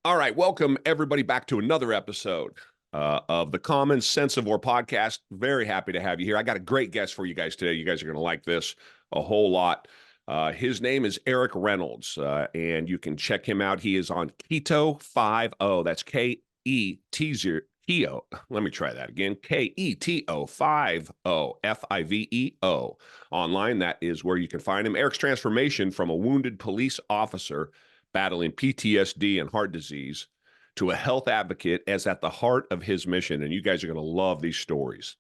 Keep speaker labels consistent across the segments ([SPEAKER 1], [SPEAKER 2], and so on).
[SPEAKER 1] All right, welcome everybody back to another episode of the Common-SenseIVORE podcast. Very happy to have you here. I got a great guest for you guys today. You guys are going to like this a whole lot. His name is Eric Reynolds, and you can check him out. He is on KetoFiveO. That's K-E-T-O. Let me try that again. Keto 5O, F-I-V-E-O. Online, that is where you can find him. Eric's transformation from a wounded police officer battling PTSD and heart disease to a health advocate is at the heart of his mission, and you guys are going to love these stories.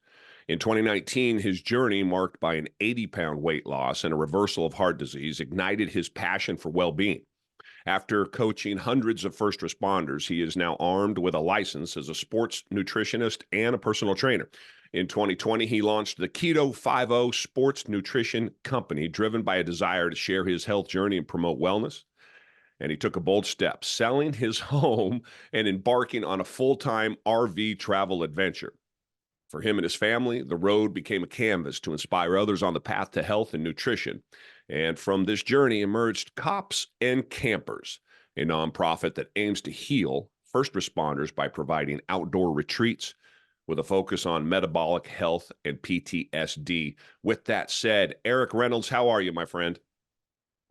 [SPEAKER 1] In 2019, his journey, marked by an 80-pound weight loss and a reversal of heart disease, ignited his passion for well-being. After coaching hundreds of first responders, he is now armed with a license as a sports nutritionist and a personal trainer. In 2020, he launched the KetoFiveO Sports Nutrition Company, driven by a desire to share his health journey and promote wellness. And he took a bold step, selling his home and embarking on a full-time RV travel adventure. For him and his family, the road became a canvas to inspire others on the path to health and nutrition. And from this journey emerged Cops and Campers, a nonprofit that aims to heal first responders by providing outdoor retreats with a focus on metabolic health and PTSD. With that said, Eric Reynolds, how are you, my friend?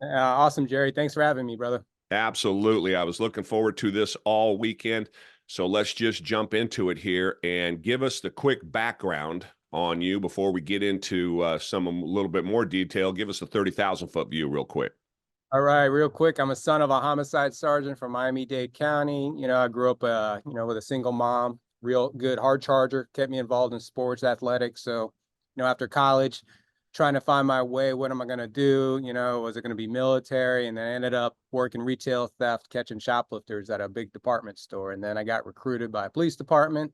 [SPEAKER 2] Awesome, Jerry. Thanks for having me, brother.
[SPEAKER 1] Absolutely. I was looking forward to this all weekend. So let's just jump into it here and give us the quick background on you before we get into a little bit more detail. Give us a 30,000-foot view real quick.
[SPEAKER 2] All right, real quick. I'm a son of a homicide sergeant from Miami-Dade County. I grew up, with a single mom, real good hard charger, kept me involved in sports, athletics. So, after college, trying to find my way. What am I going to do? Was it going to be military? And then I ended up working retail theft, catching shoplifters at a big department store. And then I got recruited by a police department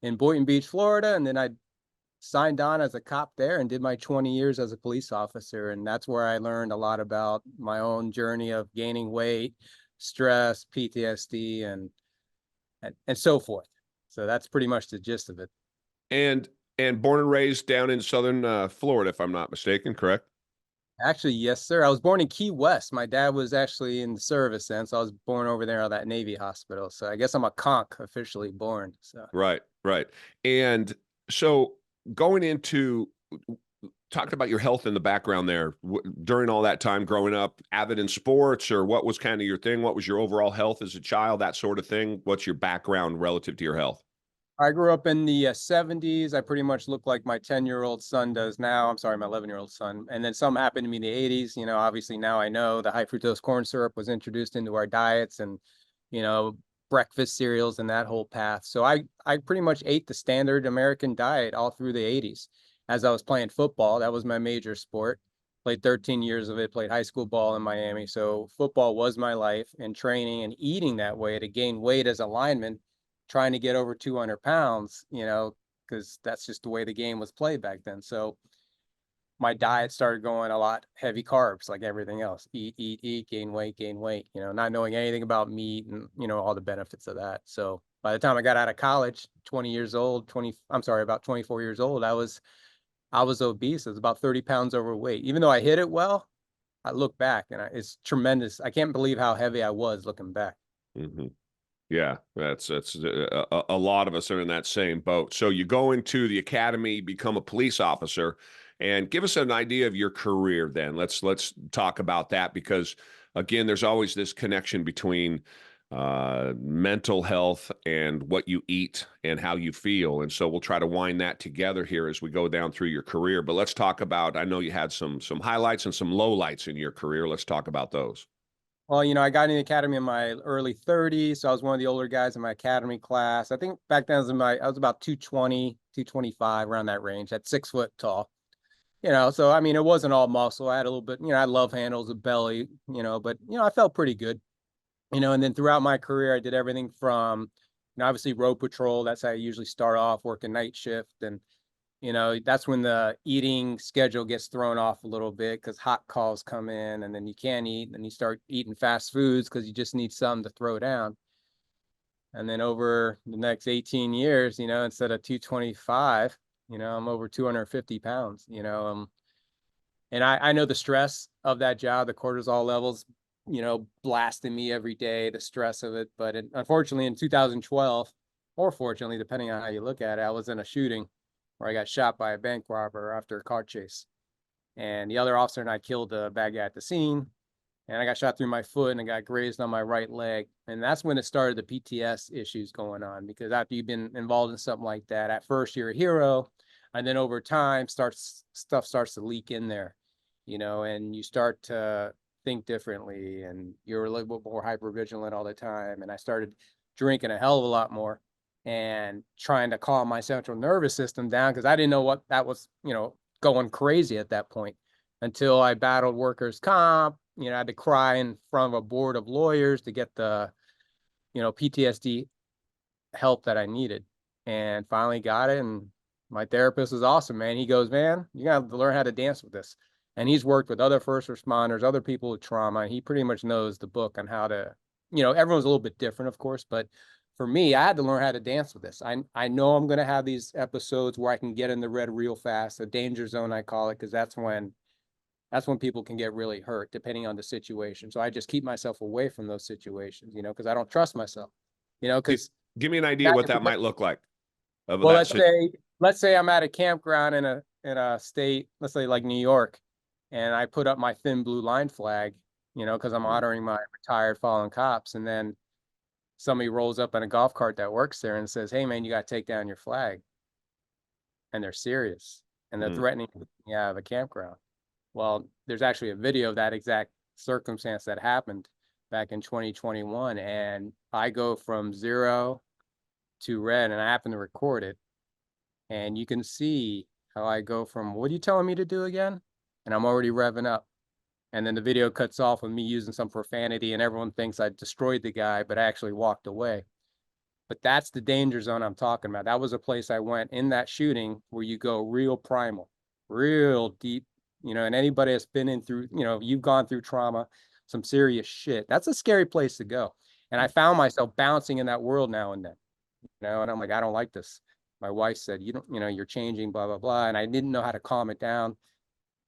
[SPEAKER 2] in Boynton Beach, Florida. And then I signed on as a cop there and did my 20 years as a police officer. And that's where I learned a lot about my own journey of gaining weight, stress, PTSD, and so forth. So that's pretty much the gist of it.
[SPEAKER 1] And born and raised down in southern Florida, if I'm not mistaken, correct?
[SPEAKER 2] Actually, yes, sir. I was born in Key West. My dad was actually in the service then, so I was born over there at that Navy hospital. So I guess I'm a conch officially born. So
[SPEAKER 1] Right. And so going into talking about your health in the background there, during all that time growing up, avid in sports, or what was kind of your thing? What was your overall health as a child, that sort of thing? What's your background relative to your health?
[SPEAKER 2] I grew up in the 70s. I pretty much look like my 10-year-old son does now. I'm sorry, my 11-year-old son. And then something happened to me in the 80s. Obviously now I know the high fructose corn syrup was introduced into our diets and, breakfast cereals and that whole path. So I pretty much ate the standard American diet all through the 80s. As I was playing football, that was my major sport. Played 13 years of it, played high school ball in Miami. So football was my life, and training and eating that way to gain weight as a lineman, trying to get over 200 pounds, because that's just the way the game was played back then. So my diet started going a lot heavy carbs, like everything else. Eat, gain weight, not knowing anything about meat and, all the benefits of that. So by the time I got out of college, about 24 years old, I was obese. I was about 30 pounds overweight. Even though I hit it well, I look back and it's tremendous. I can't believe how heavy I was looking back.
[SPEAKER 1] Mm-hmm. Yeah, that's a lot of us are in that same boat. So you go into the academy, become a police officer, and give us an idea of your career then. Let's talk about that, because again, there's always this connection between mental health and what you eat and how you feel. And so we'll try to wind that together here as we go down through your career. But let's talk about, I know you had some highlights and some lowlights in your career. Let's talk about those.
[SPEAKER 2] Well, I got in the academy in my early 30s, so I was one of the older guys in my academy class. I think back then I was about 220, 225, around that range, at 6 foot tall. So I mean, it wasn't all muscle. I had a little bit, I had love handles, a belly, but I felt pretty good. And then throughout my career, I did everything from, obviously road patrol. That's how I usually start off, working night shift, and that's when the eating schedule gets thrown off a little bit because hot calls come in and then you can't eat and you start eating fast foods because you just need something to throw down. And then over the next 18 years, instead of 225, I'm over 250 pounds, and I know the stress of that job, the cortisol levels blasting me every day, the stress of it. But unfortunately, in 2012, or fortunately, depending on how you look at it, I was in a shooting where I got shot by a bank robber after a car chase. And the other officer and I killed the bad guy at the scene. And I got shot through my foot and I got grazed on my right leg. And that's when it started the PTS issues going on, because after you've been involved in something like that, at first you're a hero. And then over time, stuff starts to leak in there, and you start to think differently and you're a little bit more hyper vigilant all the time. And I started drinking a hell of a lot more and trying to calm my central nervous system down, because I didn't know what that was, going crazy at that point, until I battled workers' comp. I had to cry in front of a board of lawyers to get the, PTSD help that I needed, and finally got it. And my therapist was awesome, man. He goes, man, you got to learn how to dance with this. And he's worked with other first responders, other people with trauma. And he pretty much knows the book on how to, everyone's a little bit different, of course, but for me, I had to learn how to dance with this. I know I'm going to have these episodes where I can get in the red real fast, a danger zone, I call it, because that's when people can get really hurt depending on the situation. So I just keep myself away from those situations, because I don't trust myself, because
[SPEAKER 1] give me an idea what that might look like.
[SPEAKER 2] Well, let's say I'm at a campground in a state, let's say like New York, and I put up my thin blue line flag, because I'm honoring my retired fallen cops. And then somebody rolls up in a golf cart that works there and says, hey man, you got to take down your flag. And they're serious and they're threatening you out of a campground. Well, there's actually a video of that exact circumstance that happened back in 2021. And I go from 0 to red, and I happen to record it. And you can see how I go from, what are you telling me to do again? And I'm already revving up. And then the video cuts off with me using some profanity, and everyone thinks I destroyed the guy, but I actually walked away. But that's the danger zone I'm talking about. That was a place I went in that shooting where you go real primal, real deep, and anybody that's been in through, you've gone through trauma, some serious shit. That's a scary place to go. And I found myself bouncing in that world now and then, and I'm like, I don't like this. My wife said, you're changing, blah, blah, blah. And I didn't know how to calm it down.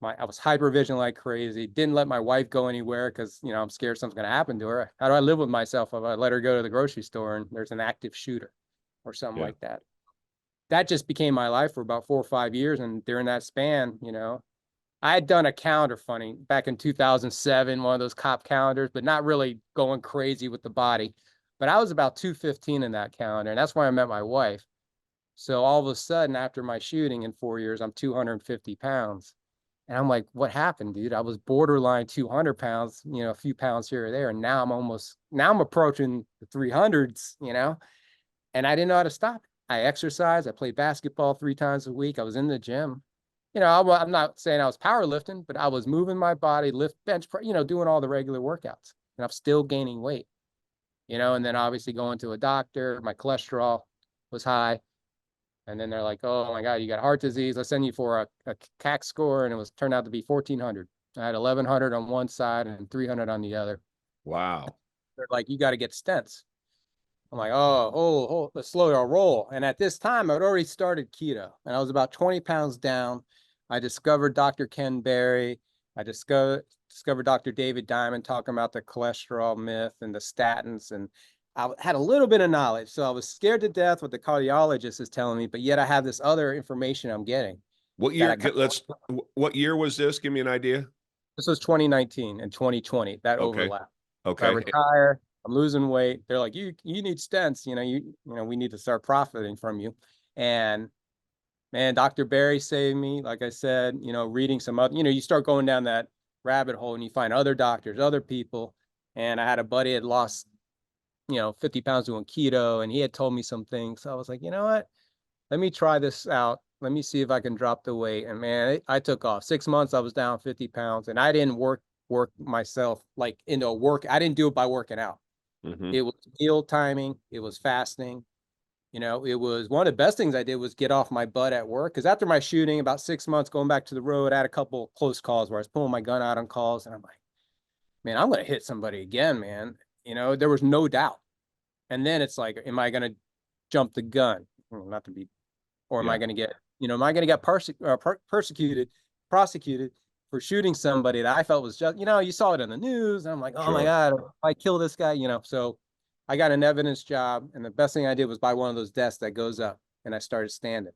[SPEAKER 2] I was hyper vigilant like crazy. Didn't let my wife go anywhere because, I'm scared something's going to happen to her. How do I live with myself if I let her go to the grocery store and there's an active shooter or something like that? That just became my life for about 4 or 5 years. And during that span, I had done a calendar funny back in 2007, one of those cop calendars, but not really going crazy with the body. But I was about 215 in that calendar. And that's where I met my wife. So all of a sudden, after my shooting in 4 years, I'm 250 pounds. And I'm like, what happened, dude? I was borderline 200 pounds, a few pounds here or there. And now I'm approaching the 300s, and I didn't know how to stop it. I exercised. I played basketball 3 times a week. I was in the gym. I'm not saying I was powerlifting, but I was moving my body, lift, bench, doing all the regular workouts. And I'm still gaining weight, and then obviously going to a doctor. My cholesterol was high. And then they're like, oh my God, you got heart disease. Let's send you for a CAC score. And it turned out to be 1,400. I had 1,100 on one side and 300 on the other.
[SPEAKER 1] Wow.
[SPEAKER 2] They're like, you got to get stents. I'm like, oh, let's slow our roll. And at this time, I'd already started keto and I was about 20 pounds down. I discovered Dr. Ken Berry. I discovered Dr. David Diamond talking about the cholesterol myth and the statins. And I had a little bit of knowledge. So I was scared to death what the cardiologist is telling me, but yet I have this other information I'm getting.
[SPEAKER 1] What year? What year was this? Give me an idea.
[SPEAKER 2] This was 2019 and 2020. That overlap.
[SPEAKER 1] Okay.
[SPEAKER 2] I retire. I'm losing weight. They're like, you need stents. We need to start profiting from you. And man, Dr. Berry saved me. Like I said, reading some other, you start going down that rabbit hole and you find other doctors, other people. And I had a buddy that lost 50 pounds doing keto, and he had told me some things. So I was like, you know what? Let me try this out. Let me see if I can drop the weight. And man, I took off. 6 months, I was down 50 pounds, and I didn't work myself like into a work. I didn't do it by working out. It was meal timing. It was fasting. It was one of the best things I did was get off my butt at work. Because after my shooting, about 6 months going back to the road, I had a couple close calls where I was pulling my gun out on calls, and I'm like, man, I'm going to hit somebody again, man. There was no doubt. And then it's like, am I going to jump the gun? Not to be, or am I going to get, am I going to get persecuted, prosecuted? for shooting somebody that I felt was just, you saw it in the news. And I'm like, oh my
[SPEAKER 1] Sure.
[SPEAKER 2] God, if I kill this guy, so I got an evidence job. And the best thing I did was buy one of those desks that goes up, and I started standing,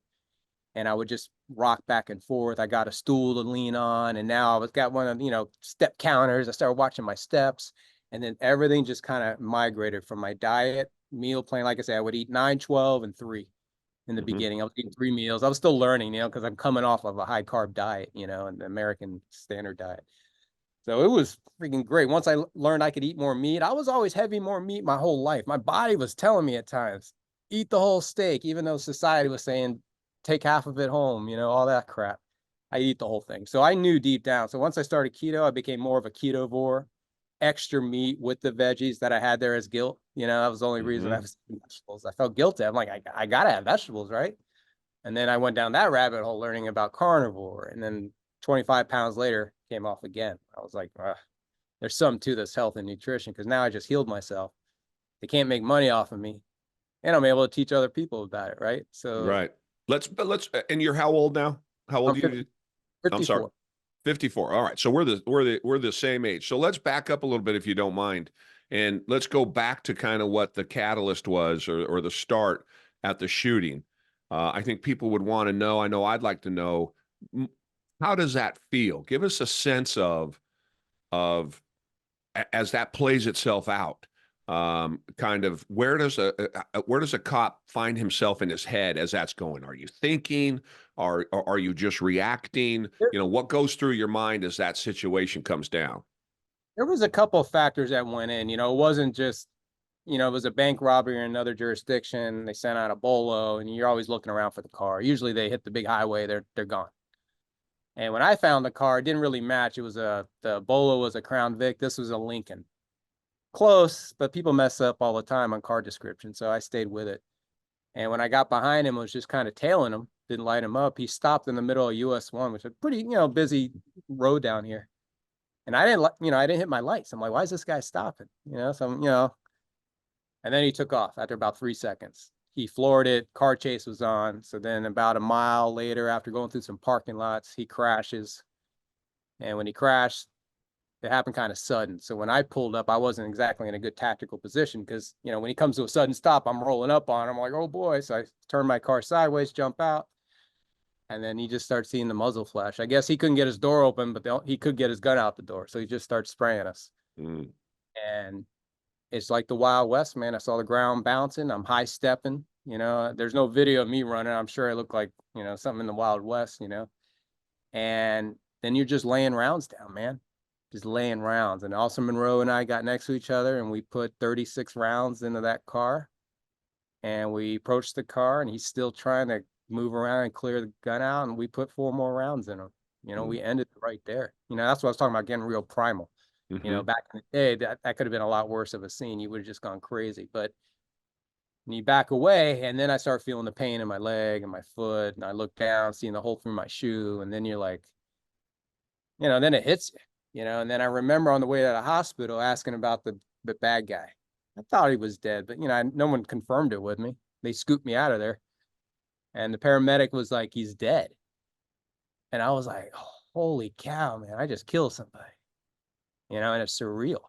[SPEAKER 2] and I would just rock back and forth. I got a stool to lean on, and now I was got one of, step counters. I started watching my steps, and then everything just kind of migrated from my diet, meal plan. Like I said, I would eat 9, 12, and 3 in the
[SPEAKER 1] Hmm.
[SPEAKER 2] beginning. I was eating 3 meals. I was still learning, because I'm coming off of a high carb diet, and the American standard diet. So it was freaking great. Once I learned I could eat more meat, I was always heavy more meat my whole life. My body was telling me at times, eat the whole steak, even though society was saying, take half of it home, all that crap. I eat the whole thing. So I knew deep down. So once I started keto, I became more of a ketovore, extra meat with the veggies that I had there as guilt. That was the only reason I
[SPEAKER 1] Hmm.
[SPEAKER 2] was eating vegetables. I felt guilty. I'm like, I gotta have vegetables, right? And then I went down that rabbit hole learning about carnivore. And then 25 pounds later, came off again. I was like, there's something to this health and nutrition, because now I just healed myself. They can't make money off of me, and I'm able to teach other people about it, right? So
[SPEAKER 1] Right. And you're how old now? How old
[SPEAKER 2] I'm
[SPEAKER 1] are you? I'm sorry.
[SPEAKER 2] 54.
[SPEAKER 1] 54. All right. So we're the same age. So let's back up a little bit if you don't mind. And let's go back to kind of what the catalyst was, or the start at the shooting. I think people would want to know. I know I'd like to know, how does that feel? Give us a sense of as that plays itself out. Kind of where does a cop find himself in his head as that's going? Are you thinking? Are you just reacting? What goes through your mind as that situation comes down?
[SPEAKER 2] There was a couple of factors that went in. It wasn't just, it was a bank robbery in another jurisdiction. They sent out a bolo, and you're always looking around for the car. Usually they hit the big highway, they're gone. And when I found the car, it didn't really match. The bolo was a Crown Vic. This was a Lincoln. Close, but people mess up all the time on car description. So I stayed with it. And when I got behind him, I was just kind of tailing him, didn't light him up. He stopped in the middle of US 1, which is a pretty, busy road down here. And I didn't hit my lights. I'm like, why is this guy stopping? And then he took off after about 3 seconds. He floored it. Car chase was on. So then about a mile later, after going through some parking lots, he crashes. And when he crashed, it happened kind of sudden. So when I pulled up, I wasn't exactly in a good tactical position, because, when he comes to a sudden stop, I'm rolling up on him. I'm like, oh boy. So I turn my car sideways, jump out, and then he just starts seeing the muzzle flash. I guess he couldn't get his door open, but he could get his gun out the door. So he just starts spraying us.
[SPEAKER 1] Mm.
[SPEAKER 2] And it's like the Wild West, man. I saw the ground bouncing. I'm high stepping. There's no video of me running. I'm sure I look like, something in the Wild West, and then you're just laying rounds down, man. Just laying rounds. And Austin Monroe and I got next to each other, and we put 36 rounds into that car. And we approached the car, and he's still trying to move around and clear the gun out. And we put 4 more rounds in him.
[SPEAKER 1] Mm.
[SPEAKER 2] We ended it right there. That's what I was talking about, getting real primal.
[SPEAKER 1] Hmm.
[SPEAKER 2] Back in the day, that could have been a lot worse of a scene. You would have just gone crazy. But when you back away, and then I start feeling the pain in my leg and my foot, and I look down, seeing the hole through my shoe, and then you're like, then it hits you, and then I remember on the way to the hospital asking about the bad guy. I thought he was dead, but no one confirmed it with me. They scooped me out of there, and the paramedic was like, he's dead. And I was like, oh, holy cow, man, I just killed somebody, and it's surreal,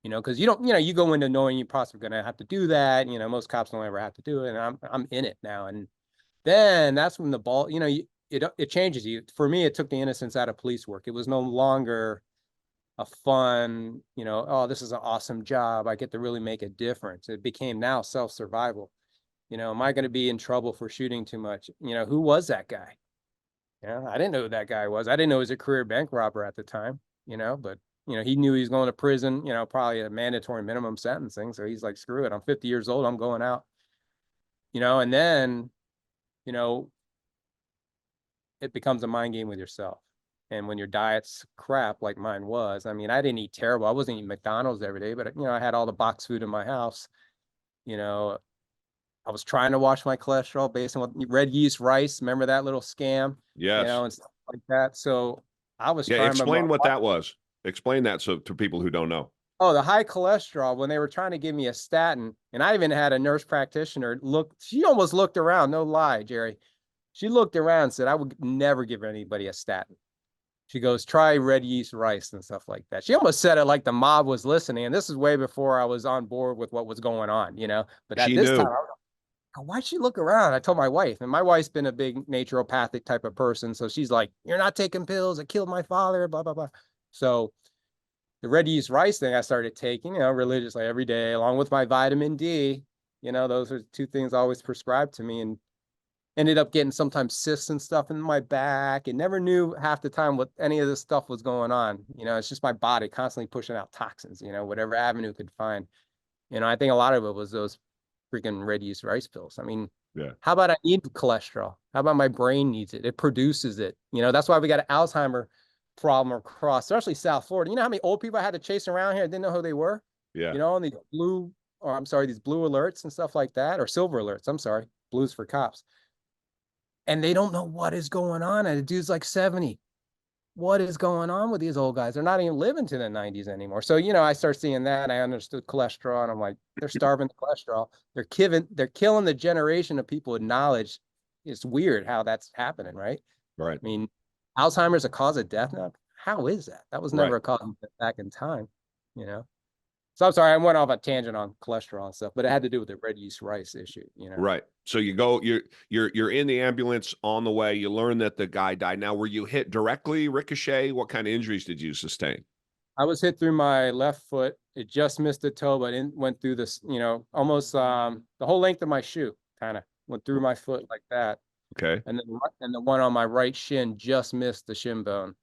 [SPEAKER 2] because you don't, you go into knowing you're possibly going to have to do that. Most cops don't ever have to do it. And I'm in it now. And then that's when the ball, it changes you. For me, it took the innocence out of police work. It was no longer a fun, oh, this is an awesome job, I get to really make a difference. It became now self-survival. Am I going to be in trouble for shooting too much? Who was that guy? I didn't know who that guy was. I didn't know he was a career bank robber at the time, but he knew he was going to prison, probably a mandatory minimum sentencing. So he's like, screw it, I'm 50 years old, I'm going out. And then, you know, it becomes a mind game with yourself. And when your diet's crap like mine was, I mean, I didn't eat terrible. I wasn't eating McDonald's every day, but I had all the box food in my house. You know, I was trying to watch my cholesterol based on what red yeast rice. Remember that little scam?
[SPEAKER 1] Yes.
[SPEAKER 2] And stuff like that. So I was
[SPEAKER 1] Yeah.
[SPEAKER 2] trying my
[SPEAKER 1] Explain what that was. Explain that to people who don't know.
[SPEAKER 2] Oh, the high cholesterol, when they were trying to give me a statin, and I even had a nurse practitioner look, she almost looked around, no lie, Jerry. She looked around and said, I would never give anybody a statin. She goes, try red yeast rice and stuff like that. She almost said it like the mob was listening. And this is way before I was on board with what was going on, you know. But at
[SPEAKER 1] She
[SPEAKER 2] this time,
[SPEAKER 1] knew.
[SPEAKER 2] I was like, why'd she look around? I told my wife, and my wife's been a big naturopathic type of person. So she's like, you're not taking pills. It killed my father, blah, blah, blah. So the red yeast rice thing I started taking, you know, religiously every day, along with my vitamin D. You know, those are two things always prescribed to me. And ended up getting sometimes cysts and stuff in my back and never knew half the time what any of this stuff was going on. You know, it's just my body constantly pushing out toxins, you know, whatever avenue could find. You know, I think a lot of it was those freaking red yeast rice pills. I mean,
[SPEAKER 1] Yeah.
[SPEAKER 2] how about I need cholesterol? How about my brain needs it? It produces it. You know, that's why we got an Alzheimer problem across, especially South Florida. You know how many old people I had to chase around here? I didn't know who they were.
[SPEAKER 1] Yeah.
[SPEAKER 2] You know, and these blue, or I'm sorry, these blue alerts and stuff like that, or silver alerts. I'm sorry, blues for cops. And they don't know what is going on. And the dude's like 70. What is going on with these old guys? They're not even living to the 90s anymore. So, you know, I start seeing that. I understood cholesterol, and I'm like, they're starving the cholesterol. They're killing the generation of people with knowledge. It's weird how that's happening, right?
[SPEAKER 1] Right.
[SPEAKER 2] I mean, Alzheimer's a cause of death now. How is that? That was
[SPEAKER 1] Right.
[SPEAKER 2] never a cause of death back in time, you know? So I'm sorry, I went off a tangent on cholesterol and stuff, but it had to do with the red yeast rice issue, you know?
[SPEAKER 1] Right. So you go, you're in the ambulance on the way. You learn that the guy died. Now, were you hit directly, ricochet? What kind of injuries did you sustain?
[SPEAKER 2] I was hit through my left foot. It just missed the toe, but it went through this, you know, almost the whole length of my shoe, kind of went through my foot like that.
[SPEAKER 1] Okay.
[SPEAKER 2] And the one on my right shin just missed the shin bone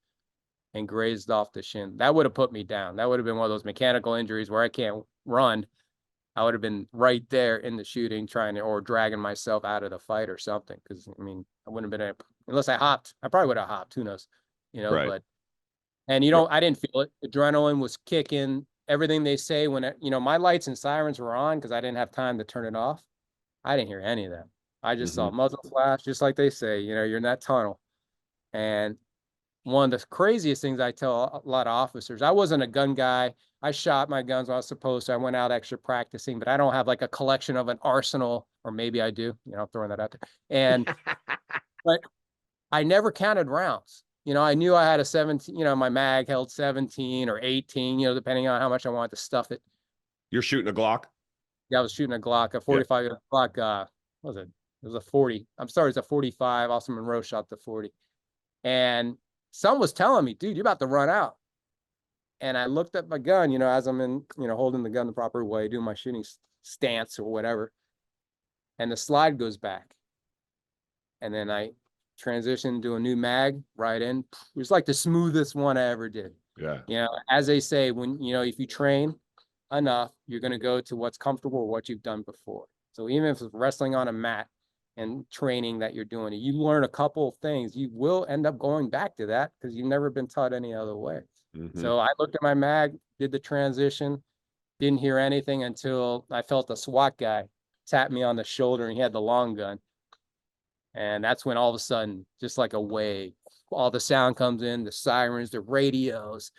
[SPEAKER 2] and grazed off the shin. That would have put me down. That would have been one of those mechanical injuries where I can't run. I would have been right there in the shooting, trying to, or dragging myself out of the fight or something. Cause I mean, I wouldn't have been able, unless I hopped. I probably would have hopped, who knows, you know,
[SPEAKER 1] Right.
[SPEAKER 2] but and you don't, I didn't feel it. Adrenaline was kicking. Everything they say when, you know, my lights and sirens were on because I didn't have time to turn it off. I didn't hear any of that. I just saw muzzle flash, just like they say, you know, you're in that tunnel. And one of the craziest things I tell a lot of officers, I wasn't a gun guy. I shot my guns when I was supposed to. I went out extra practicing, but I don't have like a collection of an arsenal, or maybe I do, you know, I'm throwing that out there. And, but I never counted rounds. You know, I knew I had a 17, you know, my mag held 17 or 18, you know, depending on how much I wanted to stuff it.
[SPEAKER 1] You're shooting a Glock?
[SPEAKER 2] Yeah, I was shooting a Glock, a
[SPEAKER 1] Yeah.
[SPEAKER 2] 45 Glock, what was it? It was a 40. I'm sorry, it's a 45. Also, Monroe shot the 40. And someone was telling me, dude, you're about to run out. And I looked at my gun, you know, as I'm in, you know, holding the gun the proper way, doing my shooting stance or whatever. And the slide goes back. And then I transitioned to a new mag right in. It was like the smoothest one I ever did.
[SPEAKER 1] Yeah.
[SPEAKER 2] You know, as they say, when, you know, if you train enough, you're going to go to what's comfortable or what you've done before. So even if it's wrestling on a mat and training that you're doing, you learn a couple of things, you will end up going back to that because you've never been taught any other way. So I looked at my mag, did the transition, didn't hear anything until I felt the SWAT guy tap me on the shoulder, and he had the long gun. And that's when all of a sudden, just like a wave, all the sound comes in, the sirens, the radios,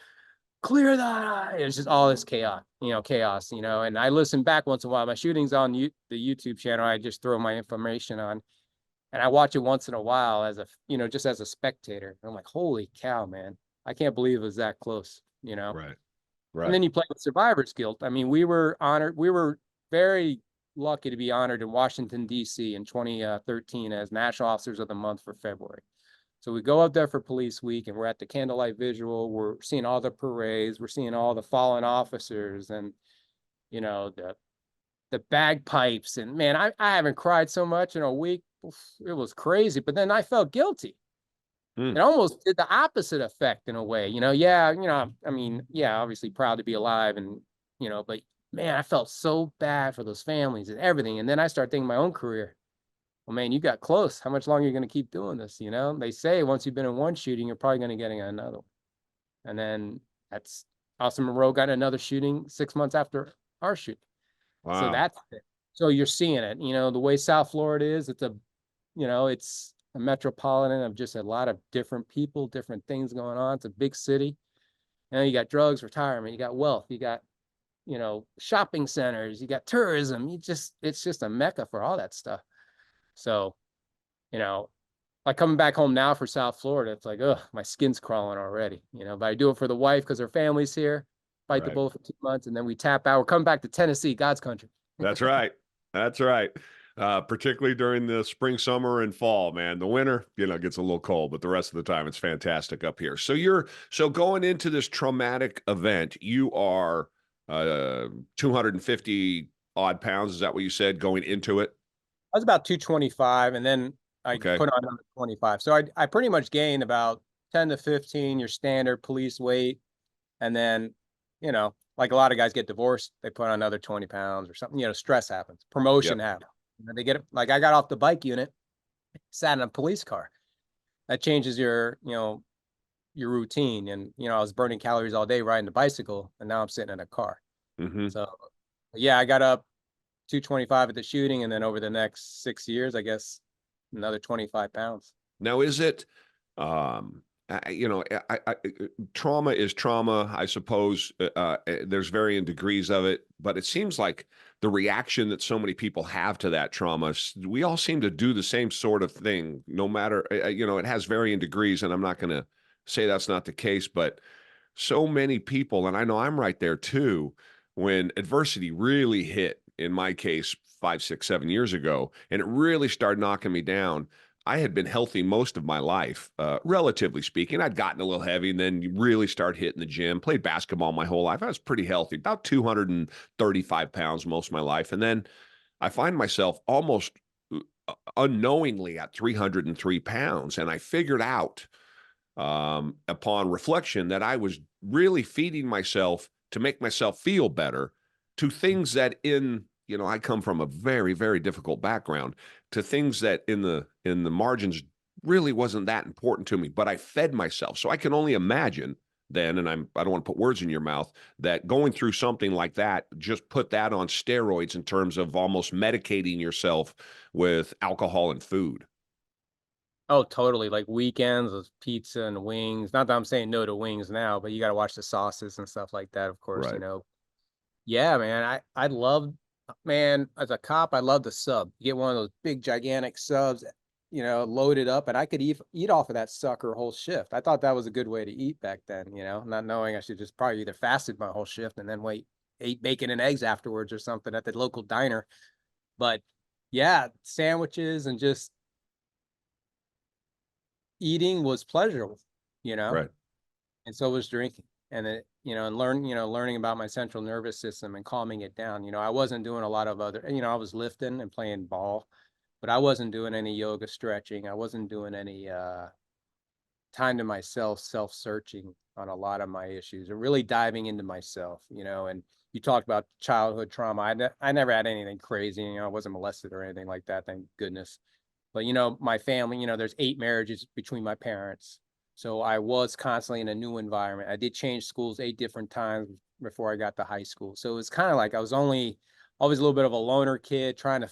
[SPEAKER 2] clear that. It's just all this chaos, you know. And I listen back once in a while. My shooting's on the YouTube channel. I just throw my information on, and I watch it once in a while as a, you know, just as a spectator. And I'm like, holy cow, man. I can't believe it was that close, you know?
[SPEAKER 1] Right.
[SPEAKER 2] And
[SPEAKER 1] Right.
[SPEAKER 2] then you play with survivor's guilt. I mean, we were honored. We were very lucky to be honored in Washington, D.C. in 2013 as National Officers of the Month for February. So we go up there for police week, and we're at the candlelight visual. We're seeing all the parades. We're seeing all the fallen officers and, you know, the bagpipes. And man, I haven't cried so much in a week. It was crazy. But then I felt guilty. It almost did the opposite effect in a way, you know. Yeah, you know, I mean, yeah, obviously proud to be alive, and you know, but man, I felt so bad for those families and everything. And then I started thinking my own career. Well, man, you got close. How much longer are you going to keep doing this? You know, they say once you've been in one shooting, you're probably going to get another one. And then that's Austin Monroe got another shooting 6 months after our shooting. So
[SPEAKER 1] Wow.
[SPEAKER 2] that's it. So you're seeing it, you know, the way South Florida is, it's a, you know, it's a metropolitan of just a lot of different people, different things going on. It's a big city. You know, you got drugs, retirement, you got wealth, you got, you know, shopping centers, you got tourism. It's just a mecca for all that stuff. So, you know, like coming back home now for South Florida, it's like, ugh, my skin's crawling already, but I do it for the wife because her family's here. Fight the
[SPEAKER 1] Right.
[SPEAKER 2] bull for 2 months, and then we tap out. We're coming back to Tennessee, God's country.
[SPEAKER 1] That's right. That's right. Particularly during the spring, summer, and fall, man. The winter, gets a little cold, but the rest of the time it's fantastic up here. So going into this traumatic event, you are 250 odd pounds. Is that what you said going into it?
[SPEAKER 2] I was about 225, and then I
[SPEAKER 1] Okay.
[SPEAKER 2] put on another 25. So I pretty much gained about 10 to 15, your standard police weight. And then, like a lot of guys get divorced, they put on another 20 pounds or something. Stress happens, promotion
[SPEAKER 1] Yep.
[SPEAKER 2] happens. They get it. Like I got off the bike unit, sat in a police car. That changes your routine. And, I was burning calories all day riding the bicycle, and now I'm sitting in a car.
[SPEAKER 1] Hmm.
[SPEAKER 2] So, yeah, I got up 225 at the shooting. And then over the next 6 years, I guess another 25 pounds.
[SPEAKER 1] Now, is it, trauma is trauma, I suppose. There's varying degrees of it, but it seems like the reaction that so many people have to that trauma, we all seem to do the same sort of thing, no matter, it has varying degrees, and I'm not going to say that's not the case, but so many people, and I know I'm right there too, when adversity really hit, in my case, 5, 6, 7 years ago, and it really started knocking me down. I had been healthy most of my life, relatively speaking. I'd gotten a little heavy, and then you really start hitting the gym, played basketball my whole life. I was pretty healthy, about 235 pounds most of my life. And then I find myself almost unknowingly at 303 pounds. And I figured out upon reflection that I was really feeding myself to make myself feel better to things that I come from a very, very difficult background, to things that in the margins really wasn't that important to me, but I fed myself. So I can only imagine then, and I don't want to put words in your mouth, that going through something like that, just put that on steroids in terms of almost medicating yourself with alcohol and food.
[SPEAKER 2] Oh, totally. Like weekends with pizza and wings. Not that I'm saying no to wings now, but you got to watch the sauces and stuff like that, of course,
[SPEAKER 1] Right.
[SPEAKER 2] Yeah, man. I love, man, as a cop, I love the sub. You get one of those big gigantic subs, loaded up, and I could eat off of that sucker whole shift. I thought that was a good way to eat back then, not knowing I should just probably either fasted my whole shift and then ate bacon and eggs afterwards or something at the local diner. But yeah, sandwiches and just eating was pleasurable, you know,
[SPEAKER 1] Right.
[SPEAKER 2] and so was drinking. And and learning about my central nervous system and calming it down. I wasn't doing a lot of other, I was lifting and playing ball, but I wasn't doing any yoga stretching. I wasn't doing any time to myself, self-searching on a lot of my issues and really diving into myself, and you talked about childhood trauma. I never had anything crazy, I wasn't molested or anything like that, thank goodness. But my family, there's 8 marriages between my parents. So I was constantly in a new environment. I did change schools 8 different times before I got to high school. So it was kind of like I was always a little bit of a loner kid trying to,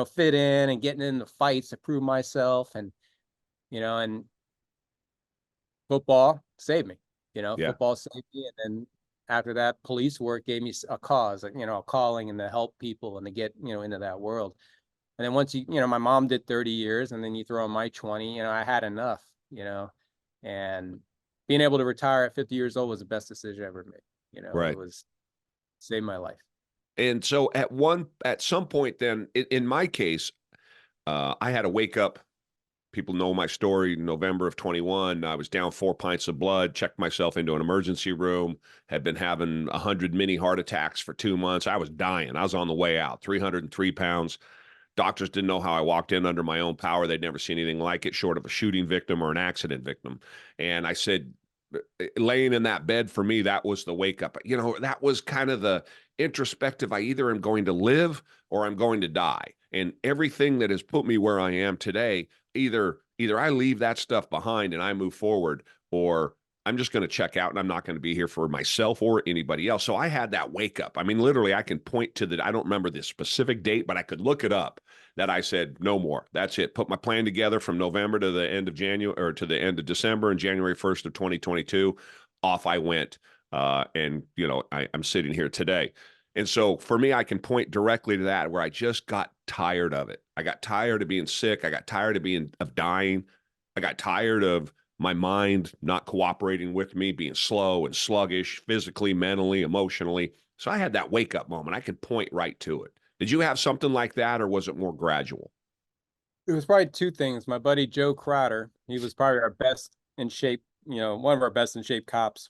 [SPEAKER 2] fit in and getting into fights to prove myself. And football saved me,
[SPEAKER 1] Yeah.
[SPEAKER 2] football saved me. And then after that, police work gave me a cause, a calling and to help people and to get, into that world. And then once my mom did 30 years and then you throw in my 20, I had enough, and being able to retire at 50 years old was the best decision I ever made. It
[SPEAKER 1] Right.
[SPEAKER 2] was saved my life.
[SPEAKER 1] And so at some point then, in my case, I had to wake up. People know my story. November of 21, I was down 4 pints of blood, checked myself into an emergency room, had been having 100 mini heart attacks for 2 months. I was dying. I was on the way out, 303 pounds. Doctors didn't know how I walked in under my own power. They'd never seen anything like it, short of a shooting victim or an accident victim. And I said, laying in that bed for me, that was the wake up. That was kind of the introspective. I either am going to live or I'm going to die. And everything that has put me where I am today, either I leave that stuff behind and I move forward, or I'm just going to check out and I'm not going to be here for myself or anybody else. So I had that wake up. I mean, literally, I can point to I don't remember the specific date, but I could look it up, that I said, no more. That's it. Put my plan together from November to the end of January, or to the end of December, and January 1st of 2022, off I went. I'm sitting here today. And so for me, I can point directly to that, where I just got tired of it. I got tired of being sick. I got tired of dying. I got tired of my mind not cooperating with me, being slow and sluggish, physically, mentally, emotionally. So I had that wake up moment. I could point right to it. Did you have something like that, or was it more gradual?
[SPEAKER 2] It was probably two things. My buddy Joe Crowder, he was probably our best in shape, one of our best in shape cops.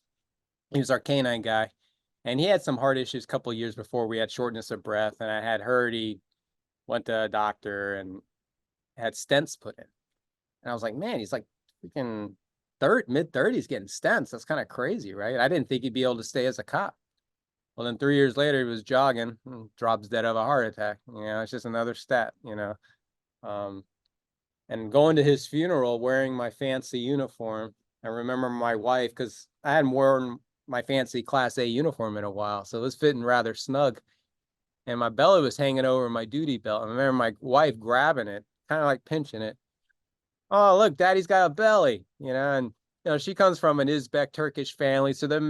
[SPEAKER 2] He was our canine guy. And he had some heart issues a couple of years before. We had shortness of breath, and I had heard he went to a doctor and had stents put in. And I was like, man, he's like freaking mid-30s getting stents. That's kind of crazy, right? I didn't think he'd be able to stay as a cop. Well, then 3 years later, he was jogging, drops dead of a heart attack. It's just another stat. Um, and going to his funeral wearing my fancy uniform. I remember my wife, because I hadn't worn my fancy Class A uniform in a while, so it was fitting rather snug. And my belly was hanging over my duty belt. I remember my wife grabbing it, kind of like pinching it. Oh, look, Daddy's got a belly, and she comes from an Uzbek Turkish family, so their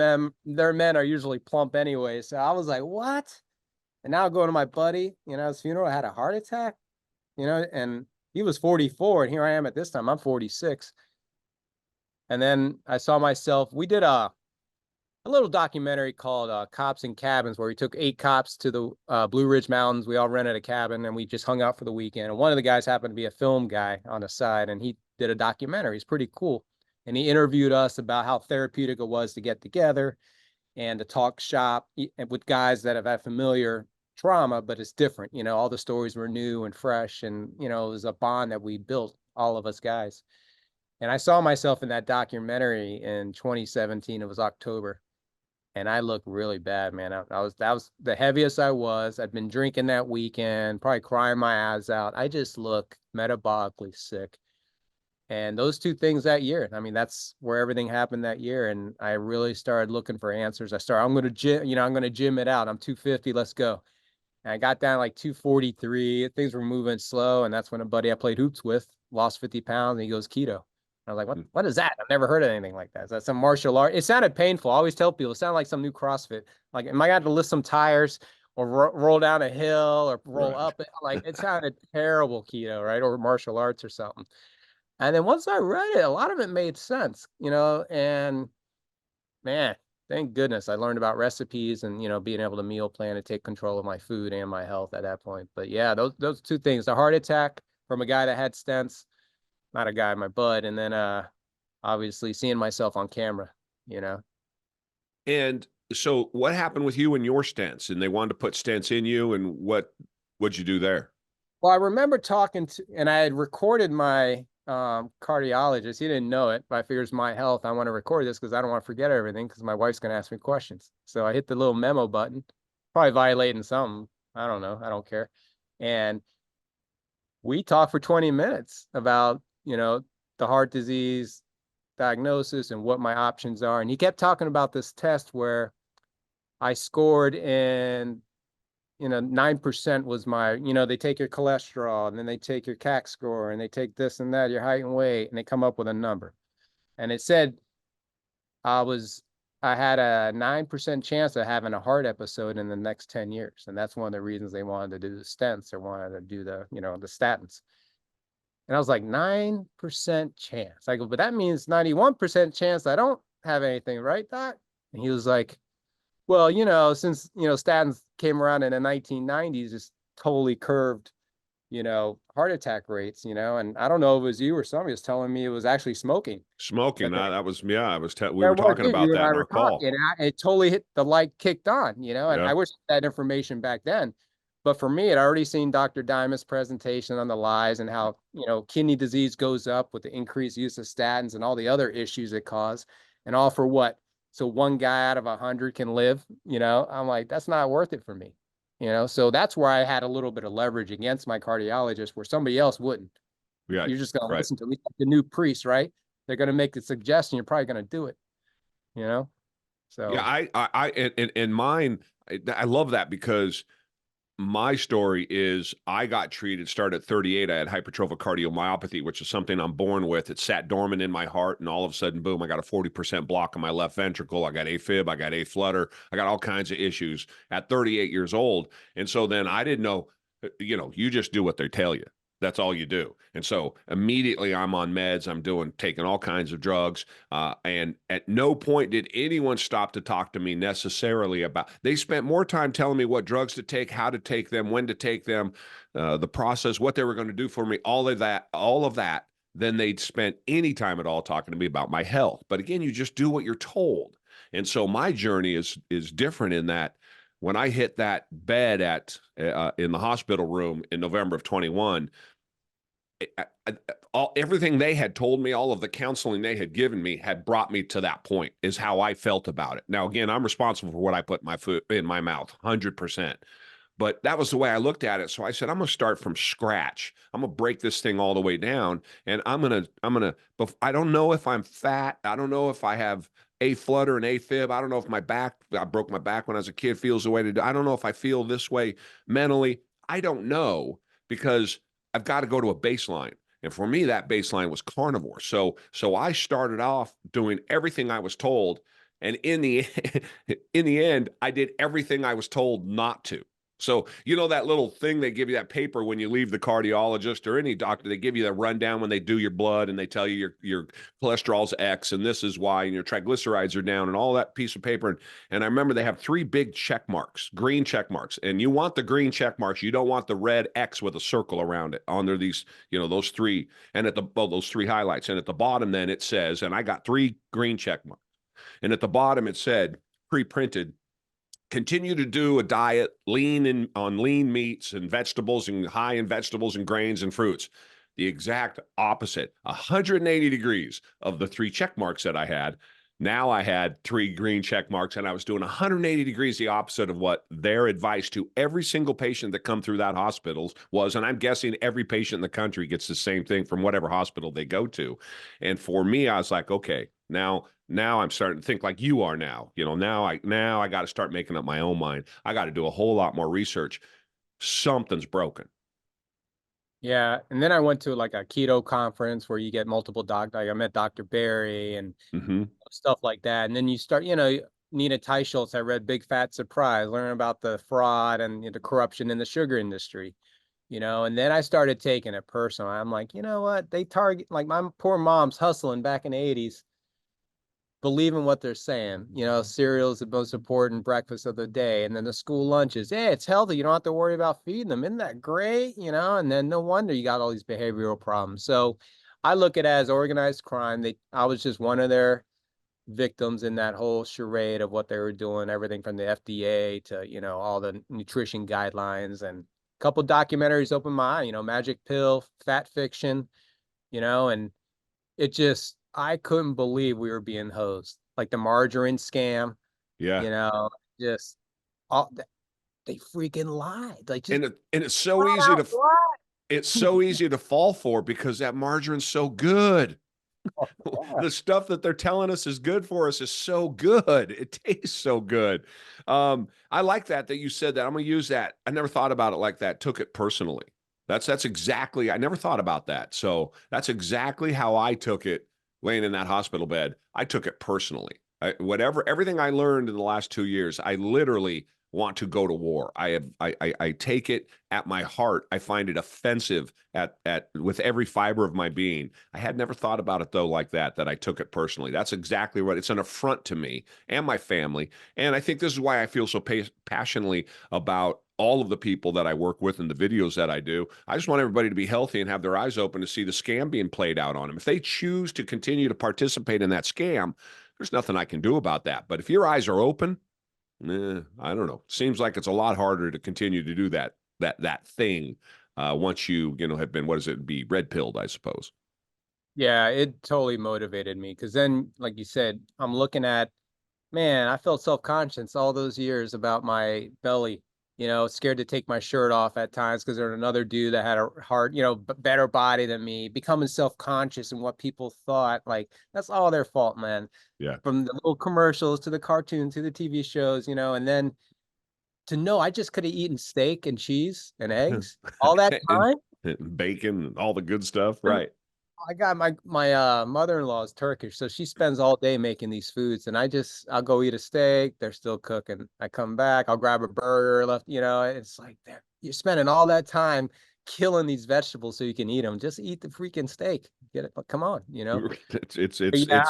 [SPEAKER 2] men are usually plump anyway. So I was like, what? And now going to my buddy, his funeral, I had a heart attack, and he was 44, and here I am at this time, I'm 46. And then I saw myself, we did a little documentary called Cops in Cabins, where we took 8 cops to the Blue Ridge Mountains. We all rented a cabin and we just hung out for the weekend. And one of the guys happened to be a film guy on the side, and he did a documentary. It's pretty cool. And he interviewed us about how therapeutic it was to get together and to talk shop with guys that have had familiar trauma, but it's different. All the stories were new and fresh, and it was a bond that we built, all of us guys. And I saw myself in that documentary in 2017. It was October, and I looked really bad, man. That was the heaviest I was. I'd been drinking that weekend, probably crying my eyes out. I just look metabolically sick. And those two things that year, I mean, that's where everything happened that year. And I really started looking for answers. I'm going to gym it out. I'm 250. Let's go. And I got down like 243. Things were moving slow. And that's when a buddy I played hoops with lost 50 pounds, and he goes keto. I was like, what is that? I've never heard of anything like that. Is that some martial art? It sounded painful. I always tell people it sounded like some new CrossFit. Like, am I going to lift some tires or roll down a hill or roll up? Like, it sounded terrible, keto, right? Or martial arts or something. And then once I read it, a lot of it made sense, and man, thank goodness I learned about recipes and, being able to meal plan and take control of my food and my health at that point. But yeah, those two things, the heart attack from a guy that had stents, not a guy, my bud. And then, obviously seeing myself on camera.
[SPEAKER 1] And so what happened with you and your stents? And they wanted to put stents in you, and what'd you do there?
[SPEAKER 2] Well, I remember talking to, and I had recorded my cardiologist. He didn't know it, but I figured it's my health. I want to record this because I don't want to forget everything, because my wife's going to ask me questions. So I hit the little memo button, probably violating something. I don't know. I don't care. And we talked for 20 minutes about, the heart disease diagnosis and what my options are. And he kept talking about this test where I scored in, 9% was my, they take your cholesterol, and then they take your CAC score, and they take this and that, your height and weight, and they come up with a number. And it said I had a 9% chance of having a heart episode in the next 10 years. And that's one of the reasons they wanted to do the stents, or wanted to do the, the statins. And I was like, 9% chance. I go, but that means 91% chance I don't have anything, right, Doc? And he was like, well, since, statins came around in the 1990s, it's totally curved, heart attack rates, and I don't know if it was you or somebody was telling me it was actually smoking.
[SPEAKER 1] Smoking. That was, yeah, we were talking about that in our call.
[SPEAKER 2] And it totally hit, the light kicked on, and I wish I had that information back then. But for me, I'd already seen Dr. Diamond's presentation on the lies and how, kidney disease goes up with the increased use of statins and all the other issues it cause, and all for what? So one guy out of 100 can live, I'm like, that's not worth it for me, so that's where I had a little bit of leverage against my cardiologist, where somebody else wouldn't. Yeah, you're just going to listen to the new priest, right? They're going to make the suggestion. You're probably going to do it, so.
[SPEAKER 1] Yeah, and mine, I love that, because my story is I got treated, started at 38. I had hypertrophic cardiomyopathy, which is something I'm born with. It sat dormant in my heart, and all of a sudden, boom, I got a 40% block in my left ventricle. I got AFib, I got A flutter, I got all kinds of issues at 38 years old. And so then I didn't know You know, you just do what they tell you. That's all you do. And so immediately I'm on meds. I'm taking all kinds of drugs. And at no point did anyone stop to talk to me necessarily about, they spent more time telling me what drugs to take, how to take them, when to take them, the process, what they were going to do for me, all of that, than they'd spent any time at all talking to me about my health. But again, you just do what you're told. And so my journey is different in that when I hit that bed in the hospital room in November of 21, everything they had told me, all of the counseling they had given me had brought me to that point, is how I felt about it. Now, again, I'm responsible for what I put my food in my mouth, 100%. But that was the way I looked at it. So I said, I'm going to start from scratch. I'm going to break this thing all the way down. And I don't know if I'm fat. I don't know if I have a flutter and AFib. I don't know if I broke my back when I was a kid, feels the way to do. I don't know if I feel this way mentally. I don't know, because I've got to go to a baseline. And for me, that baseline was carnivore. So I started off doing everything I was told. And in the end, I did everything I was told not to. So, you know, that little thing they give you, that paper when you leave the cardiologist or any doctor, they give you that rundown when they do your blood and they tell you your cholesterol's X and this is why, and your triglycerides are down and all that piece of paper. And I remember they have 3 big check marks, green check marks. And you want the green check marks. You don't want the red X with a circle around it under these, you know, those 3 and those 3 highlights. And at the bottom, then it says, and I got 3 green check marks. And at the bottom, it said, pre-printed, continue to do a diet on lean meats and vegetables and high in vegetables and grains and fruits. The exact opposite, 180 degrees of the 3 check marks that I had. Now I had 3 green check marks, and I was doing 180 degrees the opposite of what their advice to every single patient that come through that hospital was. And I'm guessing every patient in the country gets the same thing from whatever hospital they go to. And for me, I was like, okay, now I'm starting to think like you are now. You know, now I got to start making up my own mind. I got to do a whole lot more research. Something's broken.
[SPEAKER 2] Yeah. And then I went to like a keto conference where you get multiple like I met Dr. Barry and stuff like that. And then you start, Nina Teicholz, I read Big Fat Surprise, learn about the fraud and the corruption in the sugar industry, and then I started taking it personal. I'm like, you know what? They target, like my poor mom's hustling back in the 80s, believing what they're saying. Cereal is the most important breakfast of the day. And then the school lunches, yeah, it's healthy. You don't have to worry about feeding them. Isn't that great? And then no wonder you got all these behavioral problems. So I look at it as organized crime. I was just one of their victims in that whole charade of what they were doing, everything from the FDA to, all the nutrition guidelines. And a couple documentaries opened my eye, Magic Pill, Fat Fiction, and it just, I couldn't believe we were being hosed. Like the margarine scam,
[SPEAKER 1] Yeah.
[SPEAKER 2] Just all they freaking lied. Like just
[SPEAKER 1] And it's so easy to it's so easy to fall for because that margarine's so good. The stuff that they're telling us is good for us is so good. It tastes so good. I like that you said that. I'm going to use that. I never thought about it like that. Took it personally. That's exactly, I never thought about that. So that's exactly how I took it laying in that hospital bed. I took it personally. Everything I learned in the last 2 years, I literally want to go to war. I take it at my heart. I find it offensive with every fiber of my being. I had never thought about it though like that I took it personally. That's exactly right. It's an affront to me and my family. And I think this is why I feel so passionately about all of the people that I work with and the videos that I do. I just want everybody to be healthy and have their eyes open to see the scam being played out on them. If they choose to continue to participate in that scam, there's nothing I can do about that. But if your eyes are open, I don't know. Seems like it's a lot harder to continue to do that thing once you have been, what does it be, red pilled, I suppose.
[SPEAKER 2] Yeah, it totally motivated me because then, like you said, I'm looking at, man, I felt self-conscious all those years about my belly, scared to take my shirt off at times because there's another dude that had a hard, better body than me, becoming self-conscious and what people thought. Like, that's all their fault, man.
[SPEAKER 1] Yeah.
[SPEAKER 2] From the little commercials to the cartoons to the TV shows, and then to know I just could have eaten steak and cheese and eggs all that time.
[SPEAKER 1] and bacon and all the good stuff. Right.
[SPEAKER 2] I got my mother-in-law is Turkish, so she spends all day making these foods, and I'll go eat a steak. They're still cooking. I come back, I'll grab a burger left. It's like you're spending all that time killing these vegetables so you can eat them. Just eat the freaking steak. Get it? But come on, you know? But yeah,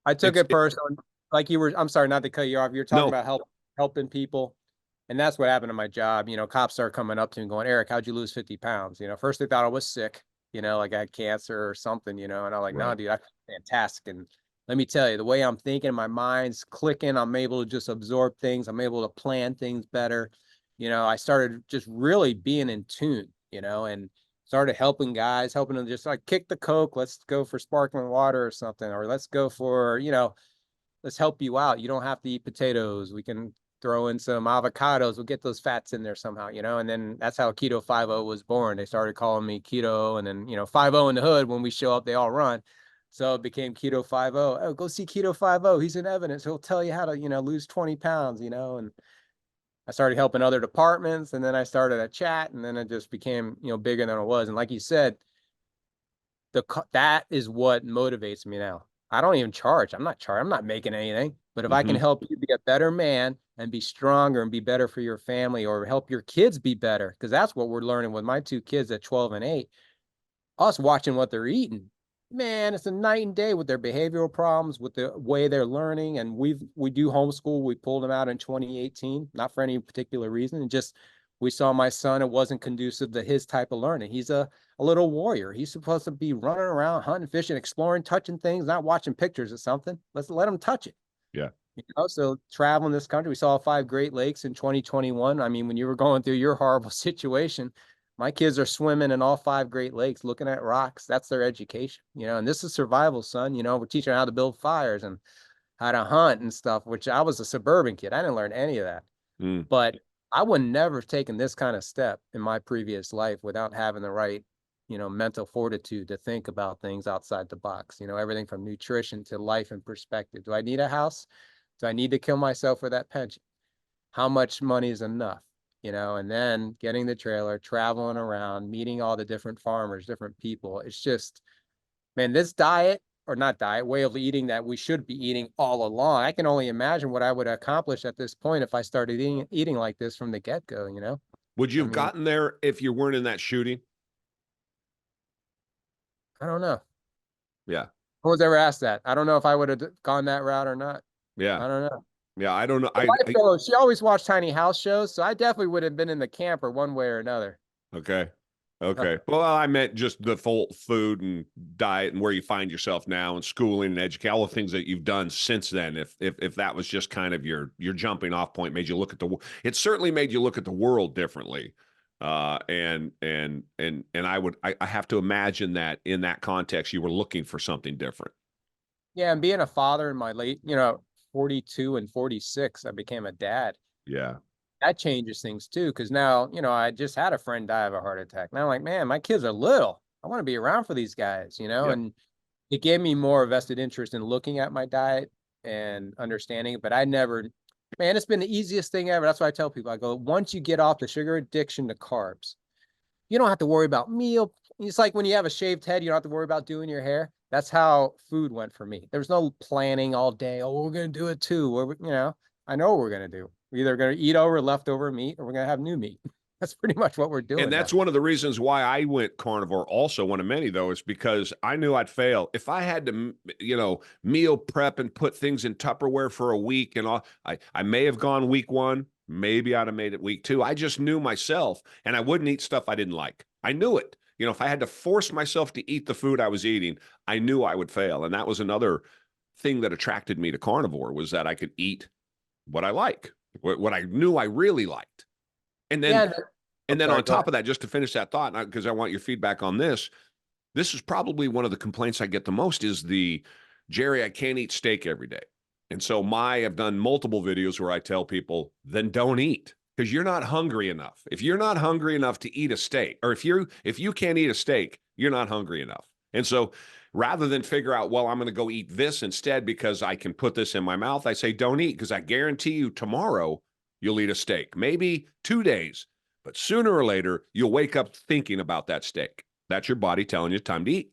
[SPEAKER 2] I took it personally. Like you were, I'm sorry, not to cut you off. You're talking
[SPEAKER 1] No.
[SPEAKER 2] about helping people. And that's what happened to my job. You know, cops started coming up to me and going, Eric, how'd you lose 50 pounds? You know, first they thought I was sick, you know, like I had cancer or something, you know, and I'm like, no,
[SPEAKER 1] Right.
[SPEAKER 2] dude, I feel fantastic. And let me tell you, the way I'm thinking, my mind's clicking, I'm able to just absorb things. I'm able to plan things better. You know, I started just really being in tune, you know, and started helping guys, helping them just like kick the Coke. Let's go for sparkling water or something, or let's go for, you know, let's help you out. You don't have to eat potatoes. We can throw in some avocados. We'll get those fats in there somehow, you know? And then that's how KetoFiveO was born. They started calling me Keto, and then, you know, 5-0 in the hood. When we show up, they all run. So it became KetoFiveO. Oh, go see KetoFiveO. He's in evidence. He'll tell you how to, you know, lose 20 pounds, you know? And I started helping other departments, and then I started a chat, and then it just became, you know, bigger than it was. And like you said, that is what motivates me now. I don't even charge. I'm not making anything. But if I can
[SPEAKER 1] Mm-hmm.
[SPEAKER 2] help you be a better man and be stronger and be better for your family, or help your kids be better, because that's what we're learning with my two kids at 12 and 8, us watching what they're eating. Man, it's a night and day with their behavioral problems, with the way they're learning. And we do homeschool. We pulled them out in 2018, not for any particular reason. And just we saw my son, it wasn't conducive to his type of learning. He's a little warrior. He's supposed to be running around, hunting, fishing, exploring, touching things, not watching pictures of something. Let's let him touch it.
[SPEAKER 1] Yeah.
[SPEAKER 2] You know, so traveling this country, we saw 5 Great Lakes in 2021. I mean, when you were going through your horrible situation, my kids are swimming in all 5 Great Lakes, looking at rocks. That's their education, you know, and this is survival, son. You know, we're teaching them how to build fires and how to hunt and stuff, which I was a suburban kid. I didn't learn any of that.
[SPEAKER 1] Mm.
[SPEAKER 2] But I would never have taken this kind of step in my previous life without having the right, you know, mental fortitude to think about things outside the box, you know, everything from nutrition to life and perspective. Do I need a house? Do I need to kill myself for that pension? How much money is enough? You know, and then getting the trailer, traveling around, meeting all the different farmers, different people. It's just, man, this diet, or not diet, way of eating that we should be eating all along. I can only imagine what I would accomplish at this point if I started eating like this from the get-go, you know?
[SPEAKER 1] Would you
[SPEAKER 2] I
[SPEAKER 1] have
[SPEAKER 2] mean,
[SPEAKER 1] gotten there if you weren't in that shooting?
[SPEAKER 2] I don't know.
[SPEAKER 1] Yeah.
[SPEAKER 2] No one's ever asked that. I don't know if I would have gone that route or not.
[SPEAKER 1] Yeah.
[SPEAKER 2] I don't know.
[SPEAKER 1] Yeah. I don't know.
[SPEAKER 2] My wife, though, she always watched tiny house shows, so I definitely would have been in the camper one way or another.
[SPEAKER 1] Okay. Okay. Well, I meant just the full food and diet and where you find yourself now and schooling and education, all the things that you've done since then. If that was just kind of your jumping off point, made you look at it certainly made you look at the world differently. And I have to imagine that in that context, you were looking for something different.
[SPEAKER 2] Yeah, and being a father in my late, you know, 42 and 46, I became a dad.
[SPEAKER 1] Yeah.
[SPEAKER 2] That changes things too, because now, you know, I just had a friend die of a heart attack. Now I'm like, man, my kids are little. I want to be around for these guys, you know,
[SPEAKER 1] Yeah.
[SPEAKER 2] and it gave me more vested interest in looking at my diet and understanding it. But I never, man, it's been the easiest thing ever. That's why I tell people, I go, once you get off the sugar addiction to carbs, you don't have to worry about meal. It's like when you have a shaved head, you don't have to worry about doing your hair. That's how food went for me. There was no planning all day. Oh, we're going to do it too. You know, I know what we're going to do. We're either going to eat over leftover meat, or we're going to have new meat. That's pretty much what we're
[SPEAKER 1] And
[SPEAKER 2] doing now.
[SPEAKER 1] that's one of the reasons why I went carnivore. Also, one of many though, is because I knew I'd fail if I had to, meal prep and put things in Tupperware for a week and all. I may have gone week 1, maybe I'd have made it week 2. I just knew myself, and I wouldn't eat stuff I didn't like. I knew it. You know, if I had to force myself to eat the food I was eating, I knew I would fail, and that was another thing that attracted me to carnivore, was that I could eat what I like, what I knew I really liked, and then.
[SPEAKER 2] Yeah.
[SPEAKER 1] And then
[SPEAKER 2] Sorry,
[SPEAKER 1] on
[SPEAKER 2] go ahead.
[SPEAKER 1] top of that, just to finish that thought, because I want your feedback on this, this is probably one of the complaints I get the most is Jerry, I can't eat steak every day. And so I've done multiple videos where I tell people, then don't eat, because you're not hungry enough. If you're not hungry enough to eat a steak, or if you can't eat a steak, you're not hungry enough. And so rather than figure out, well, I'm going to go eat this instead because I can put this in my mouth, I say, don't eat, because I guarantee you tomorrow you'll eat a steak, maybe 2 days. But sooner or later, you'll wake up thinking about that steak. That's your body telling you it's time to eat.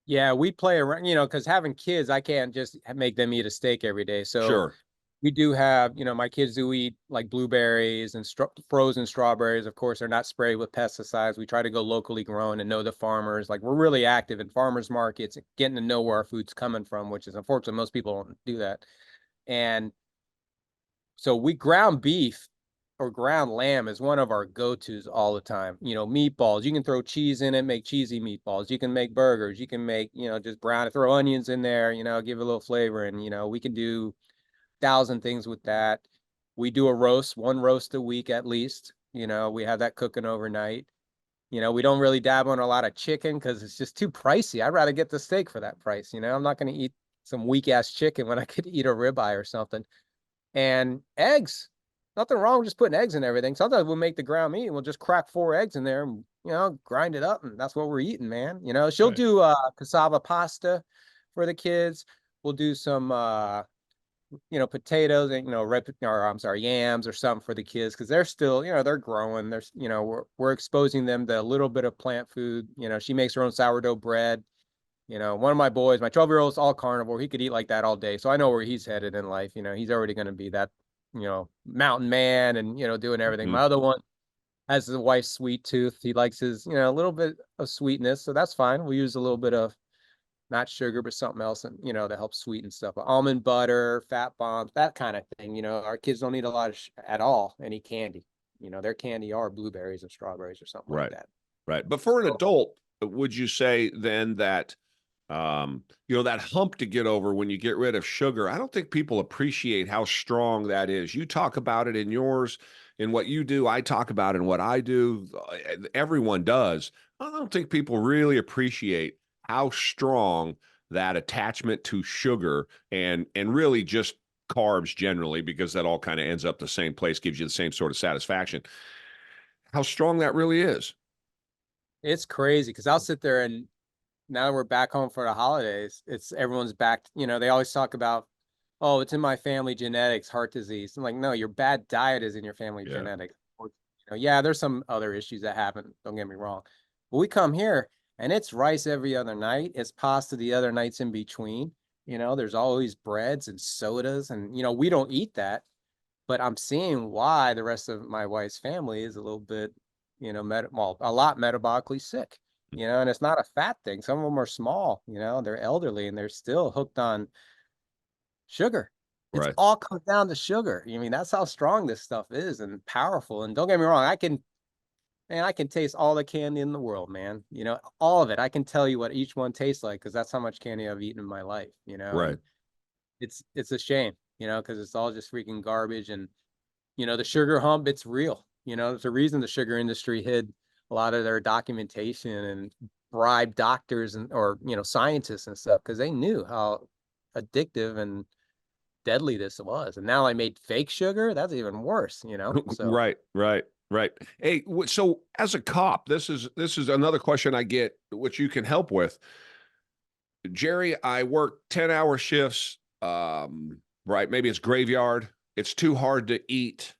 [SPEAKER 2] Yeah, we play around, you know, because having kids, I can't just make them eat a steak every day. So
[SPEAKER 1] Sure.
[SPEAKER 2] We do have, my kids do eat like blueberries and frozen strawberries. Of course, they're not sprayed with pesticides. We try to go locally grown and know the farmers. Like we're really active in farmers markets, getting to know where our food's coming from, which is unfortunate. Most people don't do that. And so we ground beef or ground lamb is one of our go-tos all the time. Meatballs, you can throw cheese in it, make cheesy meatballs. You can make burgers. You can make, just brown, throw onions in there, give it a little flavor. And, we can do 1,000 things with that. We do a roast, one roast a week at least. We have that cooking overnight. We don't really dabble in a lot of chicken because it's just too pricey. I'd rather get the steak for that price. I'm not going to eat some weak ass chicken when I could eat a ribeye or something. And eggs, nothing wrong with just putting eggs in everything. Sometimes we'll make the ground meat and we'll just crack 4 eggs in there and, grind it up. And that's what we're eating, man. She'll
[SPEAKER 1] Right.
[SPEAKER 2] do cassava pasta for the kids. We'll do some potatoes and yams or something for the kids because they're still, they're growing. There's, we're exposing them to a little bit of plant food. She makes her own sourdough bread. One of my boys, my 12-year-old is all carnivore. He could eat like that all day. So I know where he's headed in life. He's already going to be that, mountain man and, doing everything.
[SPEAKER 1] Hmm.
[SPEAKER 2] My other one has his wife's sweet tooth. He likes his, a little bit of sweetness. So that's fine. We use a little bit of not sugar, but something else, and to help sweeten stuff. Almond butter, fat bombs, that kind of thing. Our kids don't eat a lot of at all any candy. Their candy are blueberries and strawberries or something like
[SPEAKER 1] Right.
[SPEAKER 2] that.
[SPEAKER 1] Right. But for an
[SPEAKER 2] So
[SPEAKER 1] adult, would you say then that that hump to get over when you get rid of sugar? I don't think people appreciate how strong that is. You talk about it in yours, in what you do. I talk about it in what I do. Everyone does. I don't think people really appreciate how strong that attachment to sugar and really just carbs generally, because that all kind of ends up the same place, gives you the same sort of satisfaction. How strong that really is.
[SPEAKER 2] it's crazy because I'll sit there and now that we're back home for the holidays, it's everyone's back. They always talk about, oh, it's in my family genetics, heart disease. I'm like, no, your bad diet is in your family
[SPEAKER 1] Yeah.
[SPEAKER 2] genetics. Yeah, there's some other issues that happen. Don't get me wrong. But we come here and it's rice every other night. It's pasta the other nights in between. There's always breads and sodas. And, we don't eat that. But I'm seeing why the rest of my wife's family is a little bit, a lot metabolically sick, and it's not a fat thing. Some of them are small, they're elderly and they're still hooked on sugar. It's
[SPEAKER 1] Right.
[SPEAKER 2] all comes down to sugar. That's how strong this stuff is and powerful. And don't get me wrong, I can taste all the candy in the world, man. All of it. I can tell you what each one tastes like because that's how much candy I've eaten in my life,
[SPEAKER 1] Right.
[SPEAKER 2] and it's a shame, because it's all just freaking garbage. And the sugar hump, it's real. There's a reason the sugar industry hid a lot of their documentation and bribed doctors and or scientists and stuff because they knew how addictive and deadly this was. And now I made fake sugar. That's even worse. So
[SPEAKER 1] Right, right, right. Hey, so as a cop, this is another question I get, which you can help with. Jerry, I work 10-hour shifts. Right, maybe it's graveyard. It's too hard to eat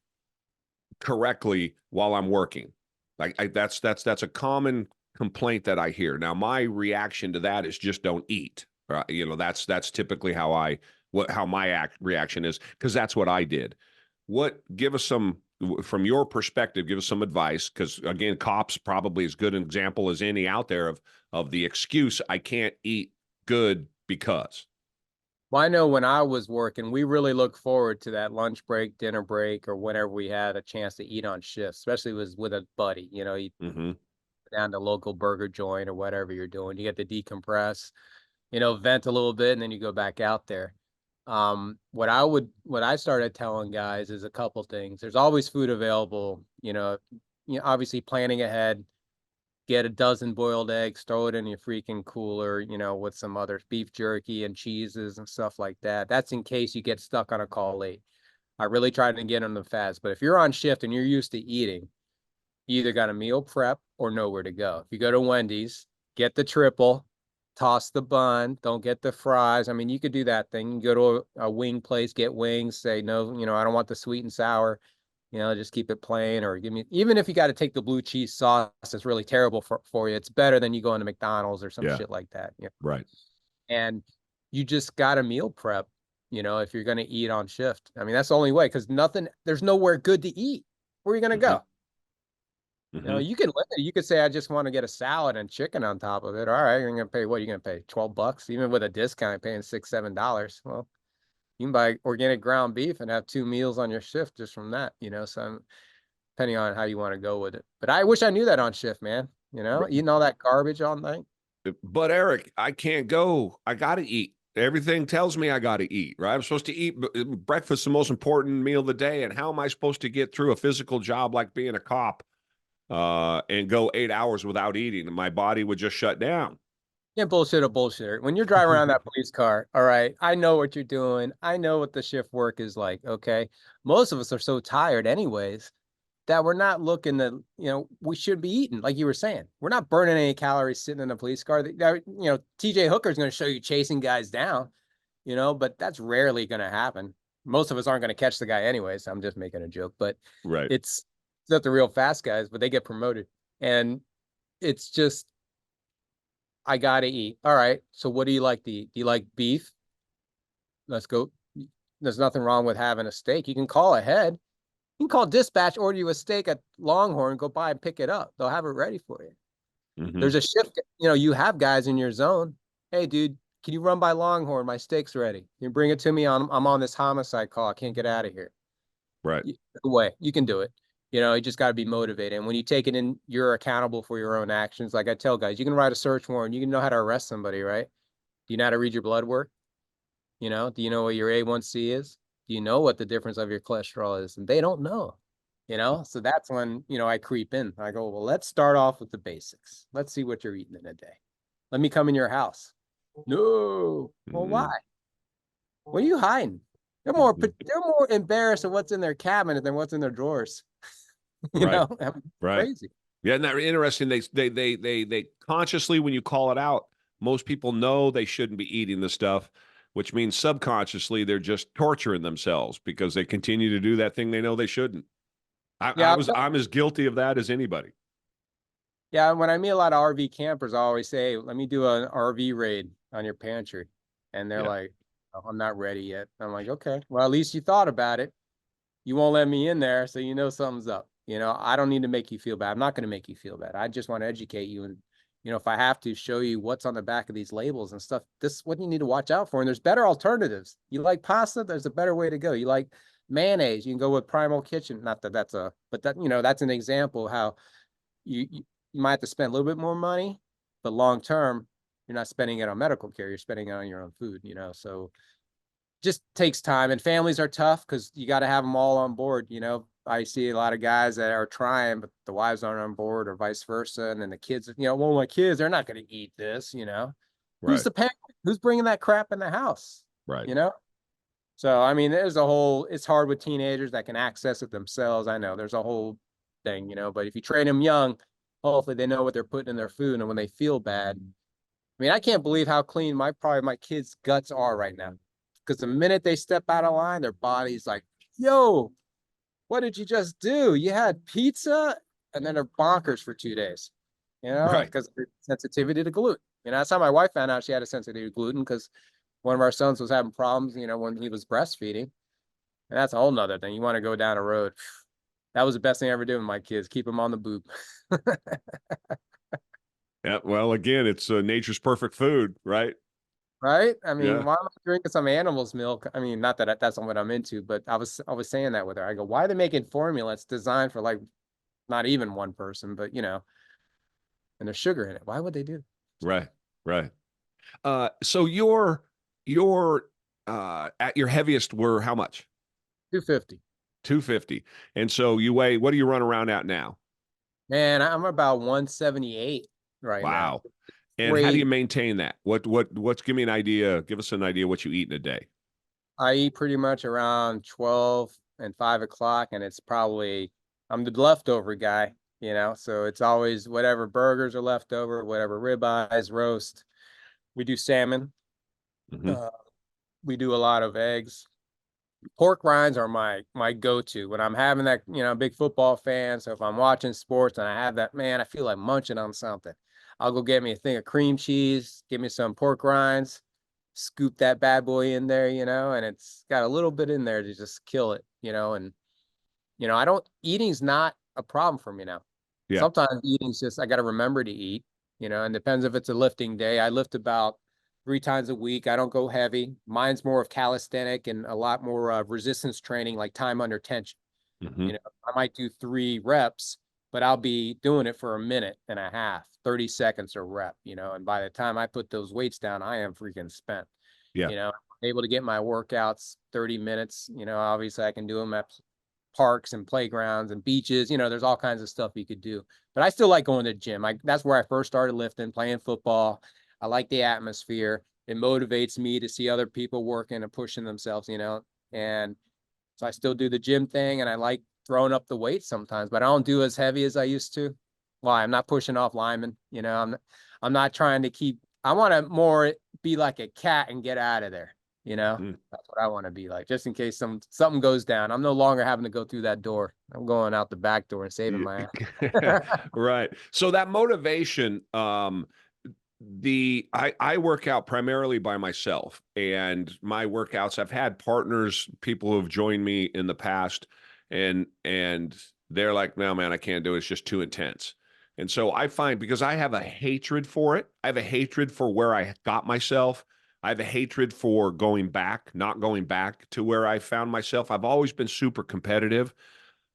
[SPEAKER 1] correctly while I'm working. That's a common complaint that I hear. Now, my reaction to that is just don't eat. That's typically how my reaction is, because that's what I did. Give us some, from your perspective, give us some advice, because again, cops probably as good an example as any out there of the excuse, I can't eat good because.
[SPEAKER 2] well, I know when I was working, we really look forward to that lunch break, dinner break, or whenever we had a chance to eat on shift, especially was with a buddy. You
[SPEAKER 1] Mm-hmm.
[SPEAKER 2] go down to local burger joint or whatever you're doing. You get to decompress, vent a little bit, and then you go back out there. What I started telling guys is a couple things. There's always food available, obviously planning ahead, get a dozen boiled eggs, throw it in your freaking cooler, with some other beef jerky and cheeses and stuff like that. That's in case you get stuck on a call late. I really tried to get on the fast, but if you're on shift and you're used to eating, you either got a meal prep or nowhere to go. If you go to Wendy's, get the triple, toss the bun, don't get the fries. I mean, you could do that thing. You go to a wing place, get wings, say, no, I don't want the sweet and sour, just keep it plain, or give me, even if you got to take the blue cheese sauce, it's really terrible for you. It's better than you going to McDonald's or some
[SPEAKER 1] Yeah.
[SPEAKER 2] shit like that.
[SPEAKER 1] Right.
[SPEAKER 2] And you just got to meal prep. you know, if you're going to eat on shift. I mean, that's the only way, because there's nowhere good to eat. Where are you going to
[SPEAKER 1] Hmm.
[SPEAKER 2] go? You know,
[SPEAKER 1] Hmm.
[SPEAKER 2] you can limit it. You could say, I just want to get a salad and chicken on top of it. All right, you're going to pay, what are you going to pay? $12, even with a discount, paying $6, $7. Well, you can buy organic ground beef and have 2 meals on your shift just from that, you know, so depending on how you want to go with it. But I wish I knew that on shift, man, you know, eating all that garbage all night.
[SPEAKER 1] But Eric, I can't go. I got to eat. Everything tells me I got to eat, right? I'm supposed to eat breakfast, the most important meal of the day. And how am I supposed to get through a physical job like being a cop and go 8 hours without eating? And my body would just shut down.
[SPEAKER 2] Yeah, bullshit or bullshit. When you're driving around that police car, all right, I know what you're doing. I know what the shift work is like. Okay. Most of us are so tired anyways that we're not looking to, you know, we should be eating, like you were saying. We're not burning any calories sitting in a police car. You know, TJ Hooker's going to show you chasing guys down, you know, but that's rarely going to happen. Most of us aren't going to catch the guy anyways. I'm just making a joke, but
[SPEAKER 1] Right.
[SPEAKER 2] it's not the real fast guys, but they get promoted. And it's just, I gotta eat. All right. So what do you like to eat? Do you like beef? Let's go. There's nothing wrong with having a steak. You can call ahead. You can call dispatch, order you a steak at Longhorn, go by and pick it up. They'll have it ready for you.
[SPEAKER 1] Hmm.
[SPEAKER 2] There's a shift, you know, you have guys in your zone. Hey, dude, can you run by Longhorn? My steak's ready. You bring it to me I'm on this homicide call. I can't get out of here.
[SPEAKER 1] Right.
[SPEAKER 2] Way. You can do it. You know, you just got to be motivated. And when you take it in, you're accountable for your own actions. Like I tell guys, you can write a search warrant. You can know how to arrest somebody, right? Do you know how to read your blood work? You know, do you know what your A1C is? Do you know what the difference of your cholesterol is? And they don't know, you know? So that's when, you know, I creep in. I go, well, let's start off with the basics. Let's see what you're eating in a day. Let me come in your house. No. Well, why?
[SPEAKER 1] Hmm.
[SPEAKER 2] What are you hiding?
[SPEAKER 1] Hmm.
[SPEAKER 2] They're more embarrassed of what's in their cabinet than what's in their drawers. You
[SPEAKER 1] Right.
[SPEAKER 2] know,
[SPEAKER 1] Right.
[SPEAKER 2] crazy.
[SPEAKER 1] Yeah, isn't that interesting? They consciously, when you call it out, most people know they shouldn't be eating the stuff, which means subconsciously they're just torturing themselves because they continue to do that thing they know they shouldn't.
[SPEAKER 2] Yeah,
[SPEAKER 1] I'm as guilty of that as anybody.
[SPEAKER 2] yeah. When I meet a lot of RV campers, I always say, let me do an RV raid on your pantry. And they're
[SPEAKER 1] Yeah.
[SPEAKER 2] like, oh, I'm not ready yet. I'm like, okay, well, at least you thought about it. You won't let me in there, so you know something's up. You know, I don't need to make you feel bad. I'm not going to make you feel bad. I just want to educate you. And, you know, if I have to show you what's on the back of these labels and stuff, this is what you need to watch out for. And there's better alternatives. You like pasta? There's a better way to go. You like mayonnaise? You can go with Primal Kitchen. Not that that's a, but that, you know, that's an example of how you might have to spend a little bit more money, but long term, you're not spending it on medical care. You're spending it on your own food, you know? So just takes time, and families are tough because you got to have them all on board. You know, I see a lot of guys that are trying, but the wives aren't on board, or vice versa. And then the kids, you know, well, my kids, they're not going to eat this. You know, who's
[SPEAKER 1] Right.
[SPEAKER 2] the parent? Who's bringing that crap in the house?
[SPEAKER 1] Right.
[SPEAKER 2] You know. So I mean, there's a whole. It's hard with teenagers that can access it themselves. I know there's a whole thing, you know. But if you train them young, hopefully they know what they're putting in their food, and when they feel bad, I mean, I can't believe how clean my kids' guts are right now. Because the minute they step out of line, their body's like, yo, what did you just do? You had pizza? And then they're bonkers for 2 days, you know,
[SPEAKER 1] Right.
[SPEAKER 2] because of sensitivity to gluten. You know, that's how my wife found out she had a sensitivity to gluten, because one of our sons was having problems, you know, when he was breastfeeding. And that's a whole nother thing. You want to go down a road. That was the best thing I ever did with my kids. Keep them on the boob.
[SPEAKER 1] Yeah. Well, again, it's nature's perfect food, right?
[SPEAKER 2] Right? I mean,
[SPEAKER 1] Yeah.
[SPEAKER 2] why am I drinking some animal's milk? I mean, not that that's not what I'm into, but I was saying that with her. I go, why are they making formula? It's designed for like not even one person, but you know, and there's sugar in it. Why would they do?
[SPEAKER 1] Right. Right. So your at your heaviest were how much?
[SPEAKER 2] 250.
[SPEAKER 1] 250. And so you weigh, what do you run around at now?
[SPEAKER 2] Man, I'm about 178 right now.
[SPEAKER 1] Wow. And how do you
[SPEAKER 2] Crazy.
[SPEAKER 1] maintain that? What's give me an idea, give us an idea what you eat in a day.
[SPEAKER 2] I eat pretty much around 12 and 5 o'clock, and it's probably I'm the leftover guy, you know, so it's always whatever burgers are left over, whatever ribeyes, roast. We do salmon.
[SPEAKER 1] Hmm.
[SPEAKER 2] Uh, we do a lot of eggs. Pork rinds are my go-to when I'm having that, you know, big football fan. So if I'm watching sports and I have that, man, I feel like munching on something. I'll go get me a thing of cream cheese, give me some pork rinds, scoop that bad boy in there, and it's got a little bit in there to just kill it, and eating's not a problem for me now.
[SPEAKER 1] Yeah.
[SPEAKER 2] Sometimes eating's just, I got to remember to eat, and depends if it's a lifting day. I lift about 3 times a week. I don't go heavy. Mine's more of calisthenic and a lot more resistance training, like time under tension.
[SPEAKER 1] Hmm.
[SPEAKER 2] I might do 3 reps, but I'll be doing it for a minute and a half, 30 seconds a rep, and by the time I put those weights down, I am freaking spent,
[SPEAKER 1] Yeah.
[SPEAKER 2] able to get my workouts 30 minutes, obviously I can do them at parks and playgrounds and beaches, there's all kinds of stuff you could do, but I still like going to the gym. That's where I first started lifting, playing football. I like the atmosphere. It motivates me to see other people working and pushing themselves, and so I still do the gym thing, and I like throwing up the weights sometimes, but I don't do as heavy as I used to. Why? I'm not pushing off linemen, I'm not trying to keep, I want to more be like a cat and get out of there,
[SPEAKER 1] Mm.
[SPEAKER 2] That's what I want to be like, just in case something goes down. I'm no longer having to go through that door. I'm going out the back door and saving my ass.
[SPEAKER 1] Right. So that motivation, I work out primarily by myself, and my workouts, I've had partners, people who have joined me in the past, and they're like, no, man, I can't do it. It's just too intense. And so I find, because I have a hatred for it, I have a hatred for where I got myself. I have a hatred for going back, not going back to where I found myself. I've always been super competitive.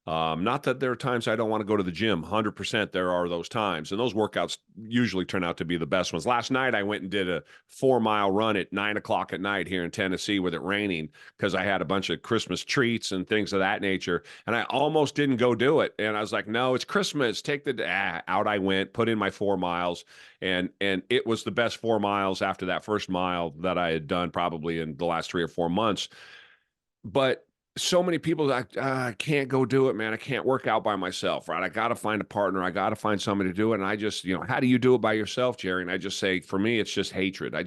[SPEAKER 1] Not that there are times I don't want to go to the gym. 100% there are those times. And those workouts usually turn out to be the best ones. Last night, I went and did a 4-mile run at 9 o'clock at night here in Tennessee with it raining, because I had a bunch of Christmas treats and things of that nature. And I almost didn't go do it. And I was like, no, it's Christmas. Take the out I went, put in my 4 miles. And it was the best 4 miles after that first mile that I had done probably in the last 3 or 4 months. But so many people like, I can't go do it, man. I can't work out by myself, right? I got to find a partner. I got to find somebody to do it. And I just, how do you do it by yourself, Jerry? And I just say, for me, it's just hatred. I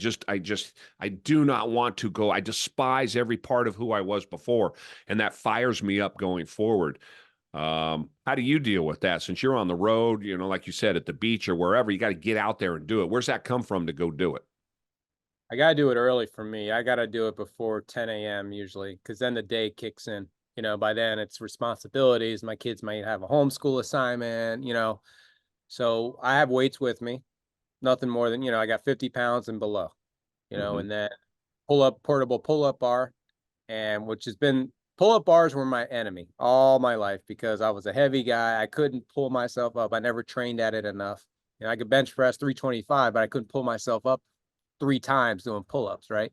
[SPEAKER 1] do not want to go. I despise every part of who I was before. And that fires me up going forward. How do you deal with that? Since you're on the road, like you said, at the beach or wherever, you got to get out there and do it. Where's that come from to go do it?
[SPEAKER 2] I gotta do it early for me. I gotta do it before 10 a.m. usually, because then the day kicks in. By then it's responsibilities. My kids might have a homeschool assignment, So I have weights with me, nothing more than, I got 50 pounds and below,
[SPEAKER 1] Hmm.
[SPEAKER 2] and then portable pull-up bar, and pull-up bars were my enemy all my life because I was a heavy guy. I couldn't pull myself up. I never trained at it enough. I could bench press 325, but I couldn't pull myself up 3 times doing pull-ups, right?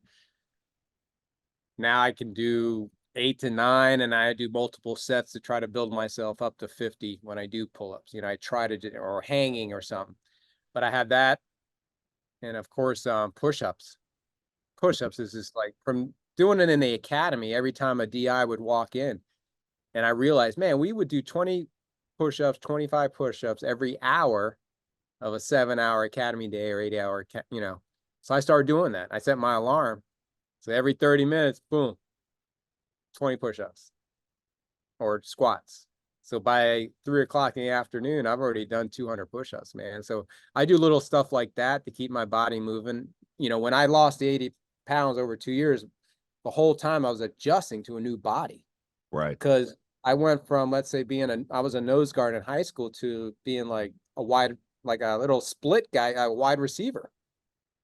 [SPEAKER 2] Now I can do 8 to 9, and I do multiple sets to try to build myself up to 50 when I do pull-ups. I try to do, or hanging or something. But I have that, and of course, push-ups. Push-ups is just like, from doing it in the academy, every time a DI would walk in, and I realized, man, we would do 20 push-ups, 25 push-ups every hour of a 7-hour academy day or 8-hour, So I started doing that. I set my alarm. So every 30 minutes, boom, 20 push-ups or squats. So by 3 o'clock in the afternoon, I've already done 200 push-ups, man. So I do little stuff like that to keep my body moving. When I lost 80 pounds over 2 years, the whole time I was adjusting to a new body,
[SPEAKER 1] Right.
[SPEAKER 2] because I went from, let's say, I was a nose guard in high school, to being like a little split guy, a wide receiver.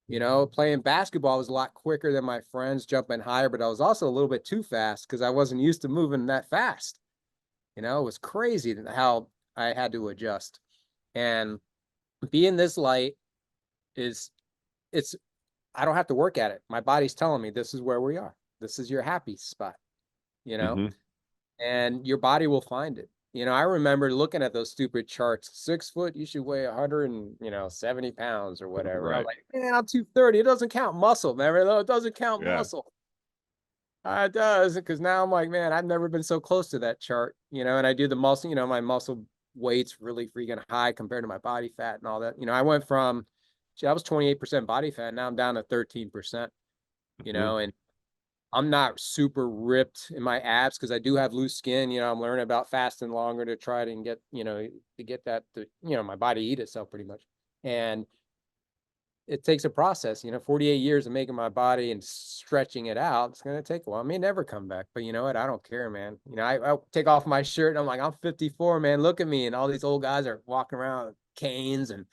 [SPEAKER 2] Playing basketball, I was a lot quicker than my friends, jumping higher, but I was also a little bit too fast because I wasn't used to moving that fast. It was crazy how I had to adjust. And being this light is, it's, I don't have to work at it. My body's telling me this is where we are. This is your happy spot, you know,
[SPEAKER 1] Hmm.
[SPEAKER 2] and your body will find it. I remember looking at those stupid charts. 6 foot, you should weigh 100 and 70 pounds or whatever. I was
[SPEAKER 1] Right.
[SPEAKER 2] like, man, I'm 230. It doesn't count muscle. Remember, though, it doesn't count
[SPEAKER 1] Yeah.
[SPEAKER 2] muscle. It does, because now I'm like, man, I've never been so close to that chart. And I do the muscle. My muscle weight's really freaking high compared to my body fat and all that. I went from, I was 28% body fat. Now I'm down to 13%.
[SPEAKER 1] Hmm.
[SPEAKER 2] And I'm not super ripped in my abs because I do have loose skin. I'm learning about fasting longer to try to get, to get that, my body eat itself pretty much. And it takes a process, 48 years of making my body and stretching it out. It's going to take a while. I may never come back, but you know what? I don't care, man. I take off my shirt and I'm like, I'm 54, man. Look at me. And all these old guys are walking around with canes and,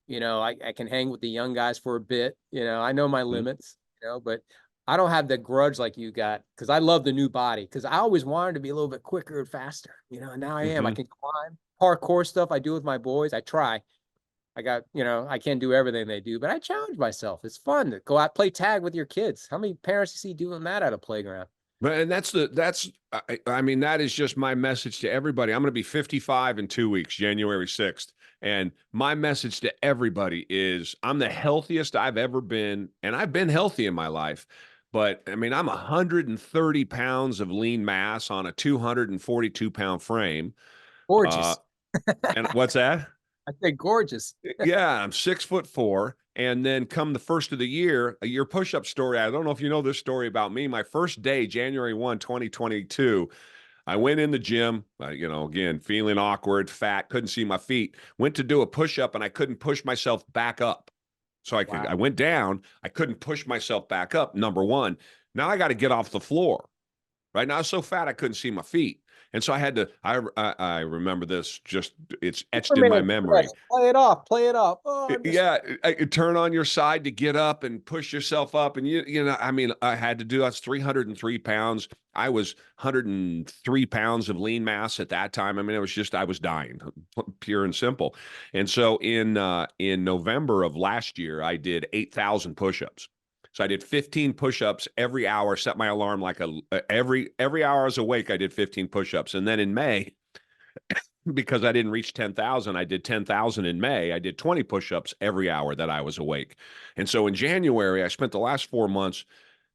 [SPEAKER 2] I can hang with the young guys for a bit. I know my
[SPEAKER 1] Mhm.
[SPEAKER 2] limits, but I don't have the grudge like you got because I love the new body because I always wanted to be a little bit quicker and faster, and now I am. I
[SPEAKER 1] Mhm.
[SPEAKER 2] can climb parkour stuff I do with my boys. I try. I got, I can't do everything they do, but I challenge myself. It's fun to go out, play tag with your kids. How many parents you see doing that at a playground?
[SPEAKER 1] But and I mean, that is just my message to everybody. I'm going to be 55 in 2 weeks, January 6th. And my message to everybody is I'm the healthiest I've ever been. And I've been healthy in my life. But I mean, I'm 130 pounds of lean mass on a 242-pound frame. Uh,
[SPEAKER 2] Gorgeous.
[SPEAKER 1] and what's that?
[SPEAKER 2] I say gorgeous.
[SPEAKER 1] Yeah, I'm 6'4". And then come the first of the year, your push-up story. I don't know if you know this story about me. My first day, January 1, 2022, I went in the gym, again, feeling awkward, fat, couldn't see my feet. Went to do a push-up and I couldn't push myself back up. So I
[SPEAKER 2] Wow.
[SPEAKER 1] went down, I couldn't push myself back up, number one. Now I got to get off the floor. Right now, I was so fat I couldn't see my feet, and so I had to. I remember this. Just it's etched in my
[SPEAKER 2] Superman stretch.
[SPEAKER 1] memory.
[SPEAKER 2] Play it off. Play it off. Oh, I'm just
[SPEAKER 1] Yeah, turn on your side to get up and push yourself up, and I mean, I had to do. That's 303 pounds. I was 103 pounds of lean mass at that time. I mean, I was dying, pure and simple. And so in November of last year, I did 8,000 push-ups. So I did 15 push-ups every hour. Set my alarm like every hour I was awake. I did 15 push-ups, and then in May, because I didn't reach 10,000, I did 10,000 in May. I did 20 push-ups every hour that I was awake. And so in January, I spent the last 4 months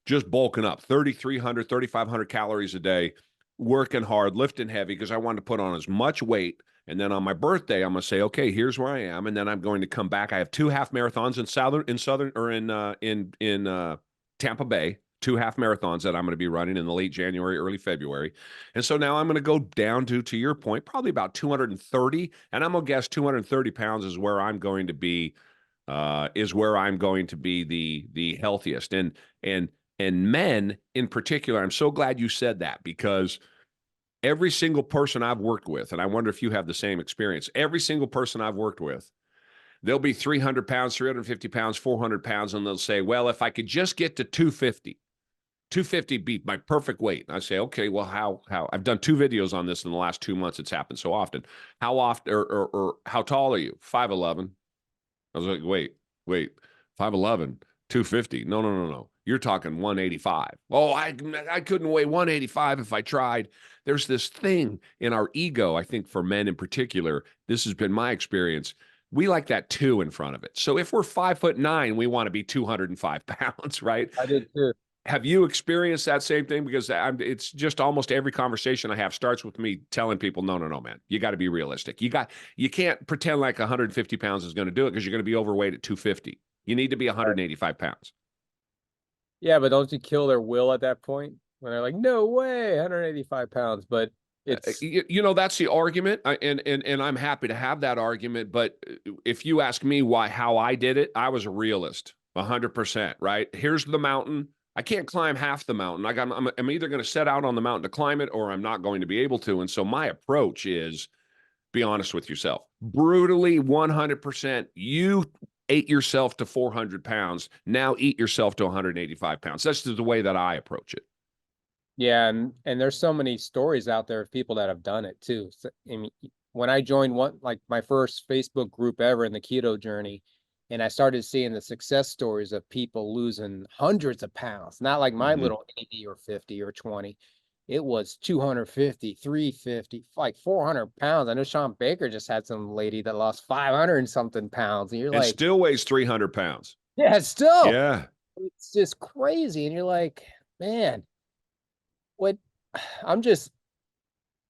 [SPEAKER 1] just bulking up 3,300, 3,500 calories a day, working hard, lifting heavy because I wanted to put on as much weight. And then on my birthday, I'm going to say, okay, here's where I am. And then I'm going to come back. I have 2 half marathons in Tampa Bay, 2 half marathons that I'm going to be running in the late January, early February. And so now I'm going to go down to your point, probably about 230. And I'm going to guess 230 pounds is where I'm going to be, the healthiest. And men in particular, I'm so glad you said that because every single person I've worked with, and I wonder if you have the same experience, every single person I've worked with, they'll be 300 pounds, 350 pounds, 400 pounds, and they'll say, well, if I could just get to 250 beat my perfect weight. And I say, okay, well, how? I've done 2 videos on this in the last 2 months. It's happened so often. How often or how tall are you? 5'11". I was like, wait, 5'11", 250. No. You're talking 185. Oh, I couldn't weigh 185 if I tried. There's this thing in our ego, I think for men in particular, this has been my experience. We like that 2 in front of it. So if we're 5'9", we want to be 205 pounds, right?
[SPEAKER 2] I did too.
[SPEAKER 1] Have you experienced that same thing? Because it's just almost every conversation I have starts with me telling people, no, man, you got to be realistic. You can't pretend like 150 pounds is going to do it because you're going to be overweight at 250. You need to be 185 pounds.
[SPEAKER 2] Yeah, but don't you kill their will at that point when they're like, no way, 185 pounds? But it's
[SPEAKER 1] That's the argument, and I'm happy to have that argument. But if you ask me how I did it, I was a realist, 100%. Right? Here's the mountain. I can't climb half the mountain. I'm either going to set out on the mountain to climb it, or I'm not going to be able to. And so my approach is be honest with yourself, brutally 100%. You ate yourself to 400 pounds. Now eat yourself to 185 pounds. That's the way that I approach it.
[SPEAKER 2] Yeah, and there's so many stories out there of people that have done it too. So, I mean, when I joined like my first Facebook group ever in the keto journey, and I started seeing the success stories of people losing hundreds of pounds, not like my
[SPEAKER 1] Mm-hmm.
[SPEAKER 2] little 80 or 50 or 20. It was 250, 350, like 400 pounds. I know Sean Baker just had some lady that lost 500 and something pounds. And you're
[SPEAKER 1] And
[SPEAKER 2] like,
[SPEAKER 1] still weighs 300 pounds.
[SPEAKER 2] yeah, still,
[SPEAKER 1] Yeah.
[SPEAKER 2] it's just crazy. And you're like, man, what? I'm just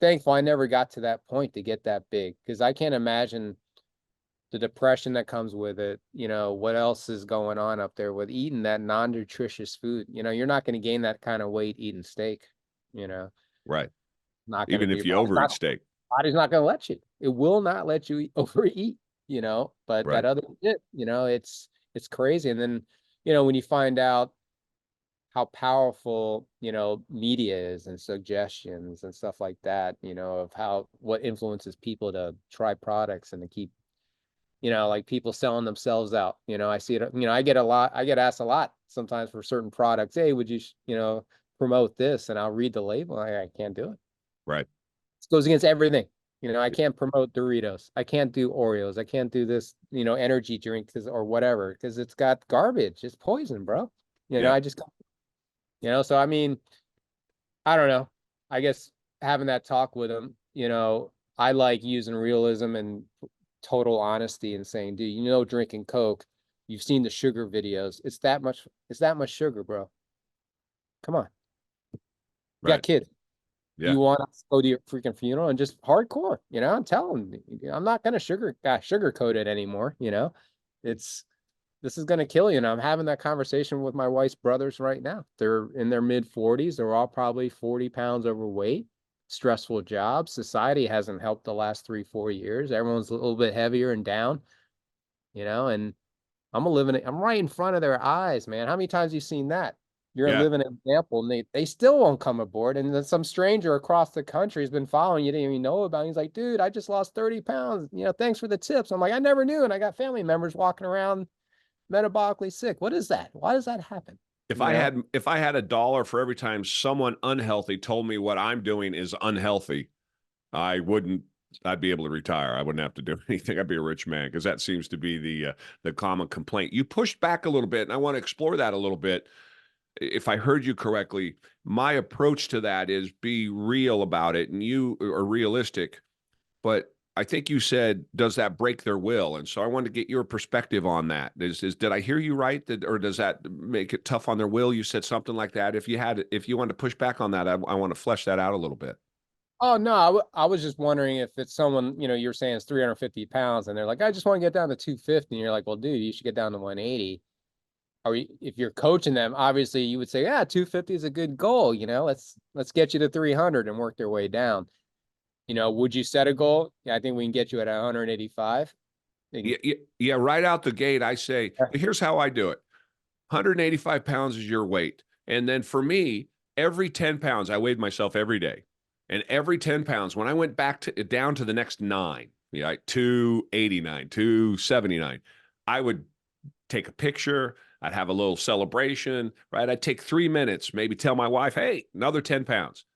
[SPEAKER 2] thankful I never got to that point to get that big because I can't imagine the depression that comes with it. What else is going on up there with eating that non-nutritious food? You're not going to gain that kind of weight eating steak, you know,
[SPEAKER 1] Right.
[SPEAKER 2] not going to
[SPEAKER 1] Even
[SPEAKER 2] be.
[SPEAKER 1] if you overeat steak.
[SPEAKER 2] Body's not going to let you. It will not let you overeat, but
[SPEAKER 1] Right.
[SPEAKER 2] that other shit, it's crazy. And then, when you find out how powerful, media is and suggestions and stuff like that, of what influences people to try products and to keep, like people selling themselves out. I see it, I get asked a lot sometimes for certain products. Hey, would you, promote this? And I'll read the label. I can't do it.
[SPEAKER 1] Right.
[SPEAKER 2] It goes against everything. I can't promote Doritos. I can't do Oreos. I can't do this, energy drink or whatever, because it's got garbage. It's poison, bro.
[SPEAKER 1] Yeah.
[SPEAKER 2] I just, so I mean, I don't know. I guess having that talk with him, I like using realism and total honesty and saying, dude, drinking Coke, you've seen the sugar videos. It's that much sugar, bro. Come on. You got
[SPEAKER 1] Right.
[SPEAKER 2] kids.
[SPEAKER 1] Yeah.
[SPEAKER 2] You want to go to your freaking funeral and just hardcore, I'm telling them, I'm not gonna sugarcoat it anymore, It's this is gonna kill you. And I'm having that conversation with my wife's brothers right now. They're in their mid-40s, they're all probably 40 pounds overweight, stressful jobs. Society hasn't helped the last 3-4 years. Everyone's a little bit heavier and down, and I'm right in front of their eyes, man. How many times have you seen that? You're a
[SPEAKER 1] Yeah.
[SPEAKER 2] living example, and they still won't come aboard. And then some stranger across the country has been following you, didn't even know about it. He's like, dude, I just lost 30 pounds. Thanks for the tips. I'm like, I never knew. And I got family members walking around metabolically sick. What is that? Why does that happen?
[SPEAKER 1] If I had a dollar for every time someone unhealthy told me what I'm doing is unhealthy, I wouldn't. I'd be able to retire. I wouldn't have to do anything. I'd be a rich man, because that seems to be the common complaint. You pushed back a little bit, and I want to explore that a little bit. If I heard you correctly, my approach to that is be real about it, and you are realistic. But I think you said, does that break their will? And so I wanted to get your perspective on that. Did I hear you right? Or does that make it tough on their will? You said something like that. If you wanted to push back on that, I want to flesh that out a little bit.
[SPEAKER 2] Oh no, I was just wondering if it's someone, you're saying it's 350 pounds, and they're like, I just want to get down to 250. And you're like, well, dude, you should get down to 180. Or if you're coaching them, obviously you would say, yeah, 250 is a good goal. Let's get you to 300 and work their way down. Would you set a goal? Yeah, I think we can get you at 185.
[SPEAKER 1] Yeah, right out the gate, I say, here's how I do it. 185 pounds is your weight. And then for me, every 10 pounds, I weighed myself every day. And every 10 pounds, when I went down to the next 9, 289, 279, I would take a picture. I'd have a little celebration, right? I'd take 3 minutes, maybe tell my wife, hey, another 10 pounds.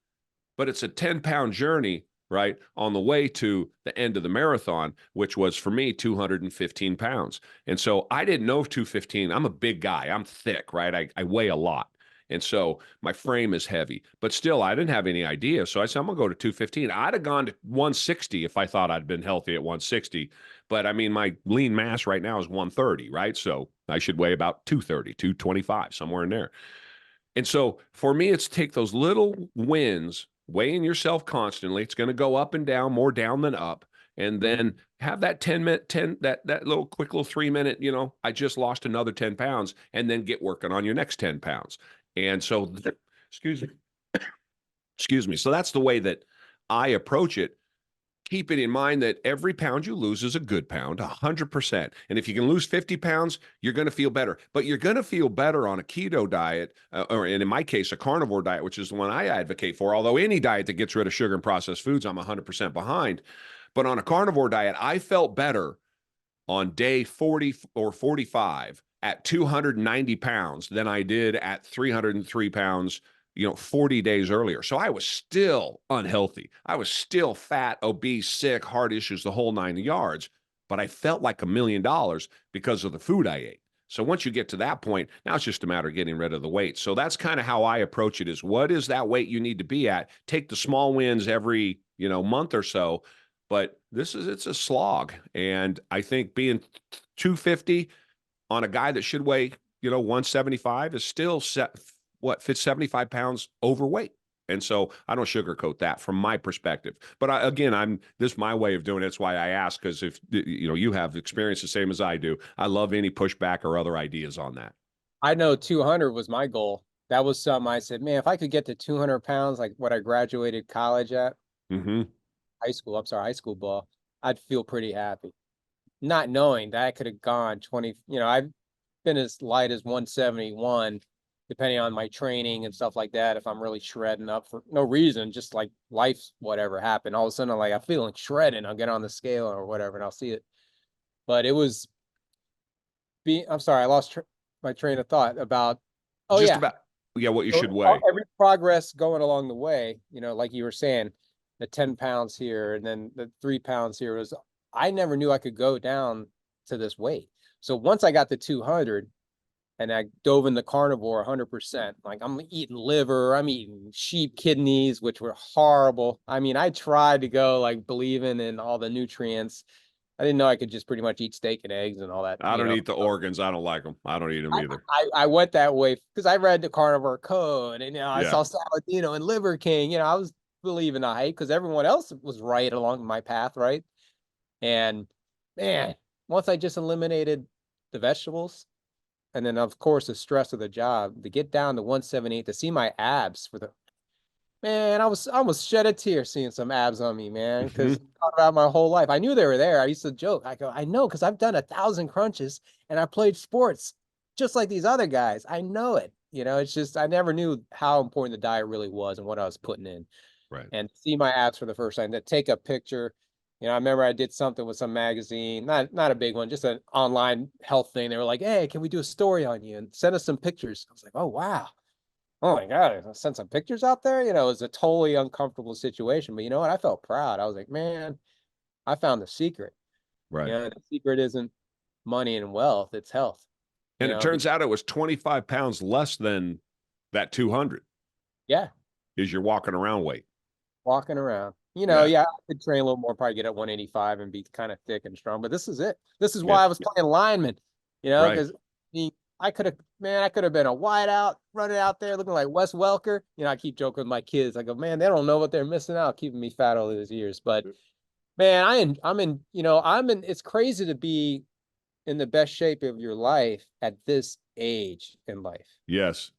[SPEAKER 1] But it's a 10-pound journey, right, on the way to the end of the marathon, which was for me 215 pounds. And so I didn't know 215. I'm a big guy. I'm thick, right? I weigh a lot. And so my frame is heavy, but still I didn't have any idea. So I said, I'm going to go to 215. I'd have gone to 160 if I thought I'd been healthy at 160. But I mean, my lean mass right now is 130, right? So I should weigh about 230, 225, somewhere in there. And so for me, it's take those little wins, weighing yourself constantly. It's going to go up and down, more down than up. And then have that 10-minute, that little quick little 3-minute, I just lost another 10 pounds, and then get working on your next 10 pounds. And so, excuse me, excuse me. So that's the way that I approach it. Keep it in mind that every pound you lose is a good pound, 100%. And if you can lose 50 pounds, you're going to feel better. But you're going to feel better on a keto diet, or in my case, a carnivore diet, which is the one I advocate for. Although any diet that gets rid of sugar and processed foods, I'm 100% behind. But on a carnivore diet, I felt better on day 40 or 45 at 290 pounds than I did at 303 pounds 40 days earlier. So I was still unhealthy. I was still fat, obese, sick, heart issues, the whole 9 yards. But I felt like $1 million because of the food I ate. So once you get to that point, now it's just a matter of getting rid of the weight. So that's kind of how I approach it: is what is that weight you need to be at? Take the small wins every, month or so. But it's a slog. And I think being 250 on a guy that should weigh, 175 is still fits 75 pounds overweight. And so I don't sugarcoat that from my perspective. But this is my way of doing it. It's why I ask, because if you have experience the same as I do, I love any pushback or other ideas on that.
[SPEAKER 2] I know 200 was my goal. That was something I said, man, if I could get to 200 pounds, like what I graduated college at,
[SPEAKER 1] Mm-hmm.
[SPEAKER 2] high school ball, I'd feel pretty happy. Not knowing that I could have gone 20, been as light as 171, depending on my training and stuff like that. If I'm really shredding up for no reason, just like life's whatever happened, all of a sudden I'm like, I'm feeling shredding. I'll get on the scale or whatever, and I'll see it. But it was I'm sorry, I lost my train of thought about. Oh
[SPEAKER 1] Just
[SPEAKER 2] yeah,
[SPEAKER 1] about, yeah, what you
[SPEAKER 2] so
[SPEAKER 1] should weigh.
[SPEAKER 2] every progress going along the way, like you were saying, the 10 pounds here and then the 3 pounds here was, I never knew I could go down to this weight. So once I got to 200 and I dove into carnivore 100%, like I'm eating liver, I'm eating sheep kidneys, which were horrible. I mean, I tried to go like believing in all the nutrients. I didn't know I could just pretty much eat steak and eggs and all that.
[SPEAKER 1] I don't eat the organs. I don't like them. I don't eat them either.
[SPEAKER 2] I went that way because I read the carnivore code and I
[SPEAKER 1] Yeah.
[SPEAKER 2] saw Saladino and Liver King. I was believing the hype because everyone else was right along my path, right? And man, once I just eliminated the vegetables, and then of course the stress of the job, to get down to 178, to see my abs for the man, I almost shed a tear seeing some abs on me, man, because thought about my whole life. I knew they were there. I used to joke. I go, I know, because I've done 1,000 crunches and I played sports just like these other guys. I know it. It's just I never knew how important the diet really was and what I was putting in.
[SPEAKER 1] Right.
[SPEAKER 2] And see my abs for the first time, to take a picture. I remember I did something with some magazine, not a big one, just an online health thing. They were like, hey, can we do a story on you and send us some pictures? I was like, oh, wow. Oh my God, I sent some pictures out there. It was a totally uncomfortable situation. But you know what? I felt proud. I was like, man, I found the secret.
[SPEAKER 1] Right.
[SPEAKER 2] The secret isn't money and wealth, it's health.
[SPEAKER 1] And it turns out it was 25 pounds less than that 200.
[SPEAKER 2] Yeah.
[SPEAKER 1] Is your walking around weight.
[SPEAKER 2] Walking around.
[SPEAKER 1] Yeah.
[SPEAKER 2] Yeah, I could train a little more, probably get at 185 and be kind of thick and strong. But this is it. This is why
[SPEAKER 1] Yeah.
[SPEAKER 2] I was playing lineman,
[SPEAKER 1] Right.
[SPEAKER 2] because I could have been a wideout running out there looking like Wes Welker. I keep joking with my kids. I go, man, they don't know what they're missing out, keeping me fat all these years. But man, it's crazy to be in the best shape of your life at this age in life.
[SPEAKER 1] Yes.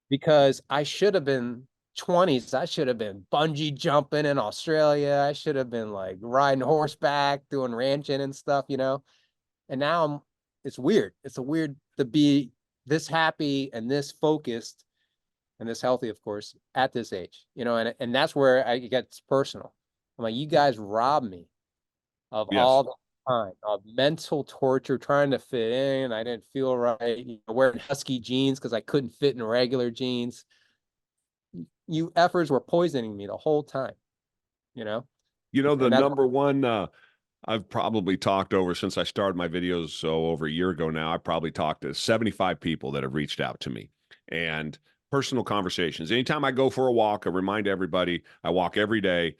[SPEAKER 2] Because I should have been 20s. I should have been bungee jumping in Australia. I should have been like riding horseback, doing ranching and stuff, And now it's weird. It's weird to be this happy and this focused and this healthy, of course, at this age, and that's where it gets personal. I'm like, you guys robbed me of all the time of mental torture, trying to fit in. I didn't feel right, wearing husky jeans because I couldn't fit in regular jeans. You efforts were poisoning me the whole time,
[SPEAKER 1] The number one, I've probably talked over since I started my videos, so over a year ago now, I probably talked to 75 people that have reached out to me, and personal conversations. Anytime I go for a walk, I remind everybody I walk every day.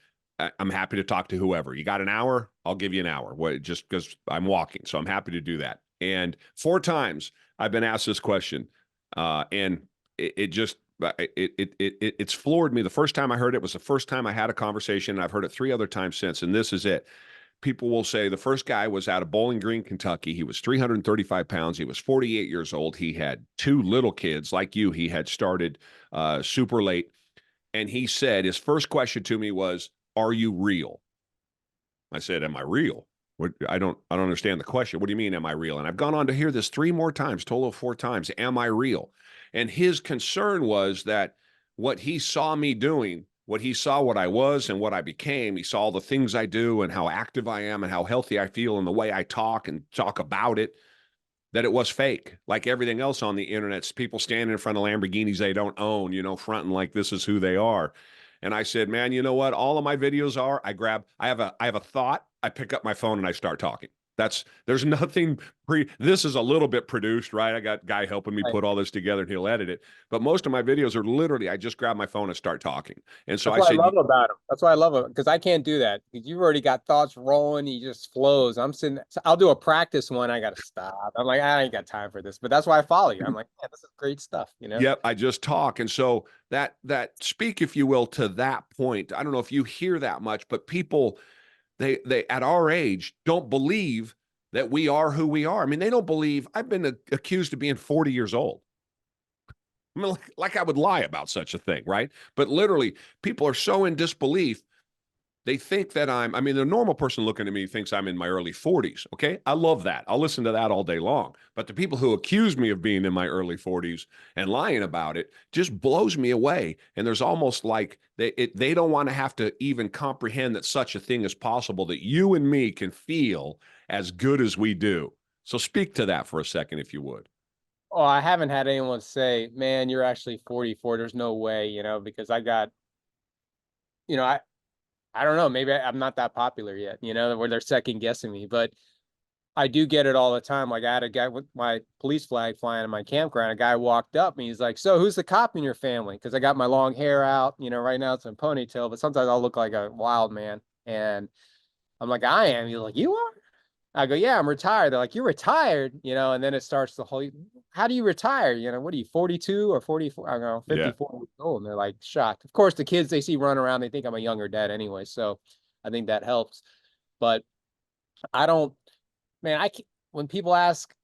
[SPEAKER 1] I'm happy to talk to whoever. You got an hour? I'll give you an hour. Just because I'm walking, so I'm happy to do that. And 4 times I've been asked this question, and it's floored me. The first time I heard it was the first time I had a conversation, and I've heard it 3 other times since, and this is it. People will say the first guy was out of Bowling Green, Kentucky. He was 335 pounds. He was 48 years old. He had 2 little kids like you. He had started super late. And he said, his first question to me was, are you real? I said, am I real? I don't understand the question. What do you mean, am I real? And I've gone on to hear this 3 more times, total of 4 times. Am I real? And his concern was that what he saw me doing, what he saw what I was and what I became, he saw the things I do and how active I am and how healthy I feel and the way I talk and talk about it, that it was fake. Like everything else on the internet, people standing in front of Lamborghinis they don't own, fronting like this is who they are. And I said, man, you know what? All of my videos are, I have a thought, I pick up my phone and I start talking. There's nothing this is a little bit produced, right? I got a guy helping me put all this together and he'll edit it. But most of my videos are literally, I just grab my phone and start talking. And so
[SPEAKER 2] that's what I love about them. That's why I love it, because I can't do that. You've already got thoughts rolling. He just flows. I'm sitting, I'll do a practice one. I got to stop. I'm like, I ain't got time for this, but that's why I follow you. I'm like, man, this is great stuff,
[SPEAKER 1] Yep, I just talk. And so that speak, if you will, to that point, I don't know if you hear that much, but people, they at our age don't believe that we are who we are. I mean, they don't believe. I've been accused of being 40 years old. I mean, like I would lie about such a thing, right? But literally, people are so in disbelief. they think that I mean, the normal person looking at me thinks I'm in my early 40s. Okay. I love that. I'll listen to that all day long. But the people who accuse me of being in my early 40s and lying about it just blows me away. And there's almost like they don't want to have to even comprehend that such a thing is possible, that you and me can feel as good as we do. So speak to that for a second, if you would.
[SPEAKER 2] Oh, I haven't had anyone say, man, you're actually 44. There's no way, because I got, you know, I don't know, maybe I'm not that popular yet, where they're second guessing me, but I do get it all the time. Like I had a guy with my police flag flying in my campground. A guy walked up and he's like, "So who's the cop in your family?" Because I got my long hair out, right now it's in ponytail, but sometimes I'll look like a wild man. And I'm like, "I am." He's like, "You are?" I go, "Yeah, I'm retired." They're like, "You're retired?" And then it starts the whole, how do you retire? What are you, 42 or 44? I go,
[SPEAKER 1] Yeah.
[SPEAKER 2] 54 years old. And they're like shocked. Of course, the kids they see run around, they think I'm a younger dad anyway. So I think that helps. But I don't, man, I can't, when people ask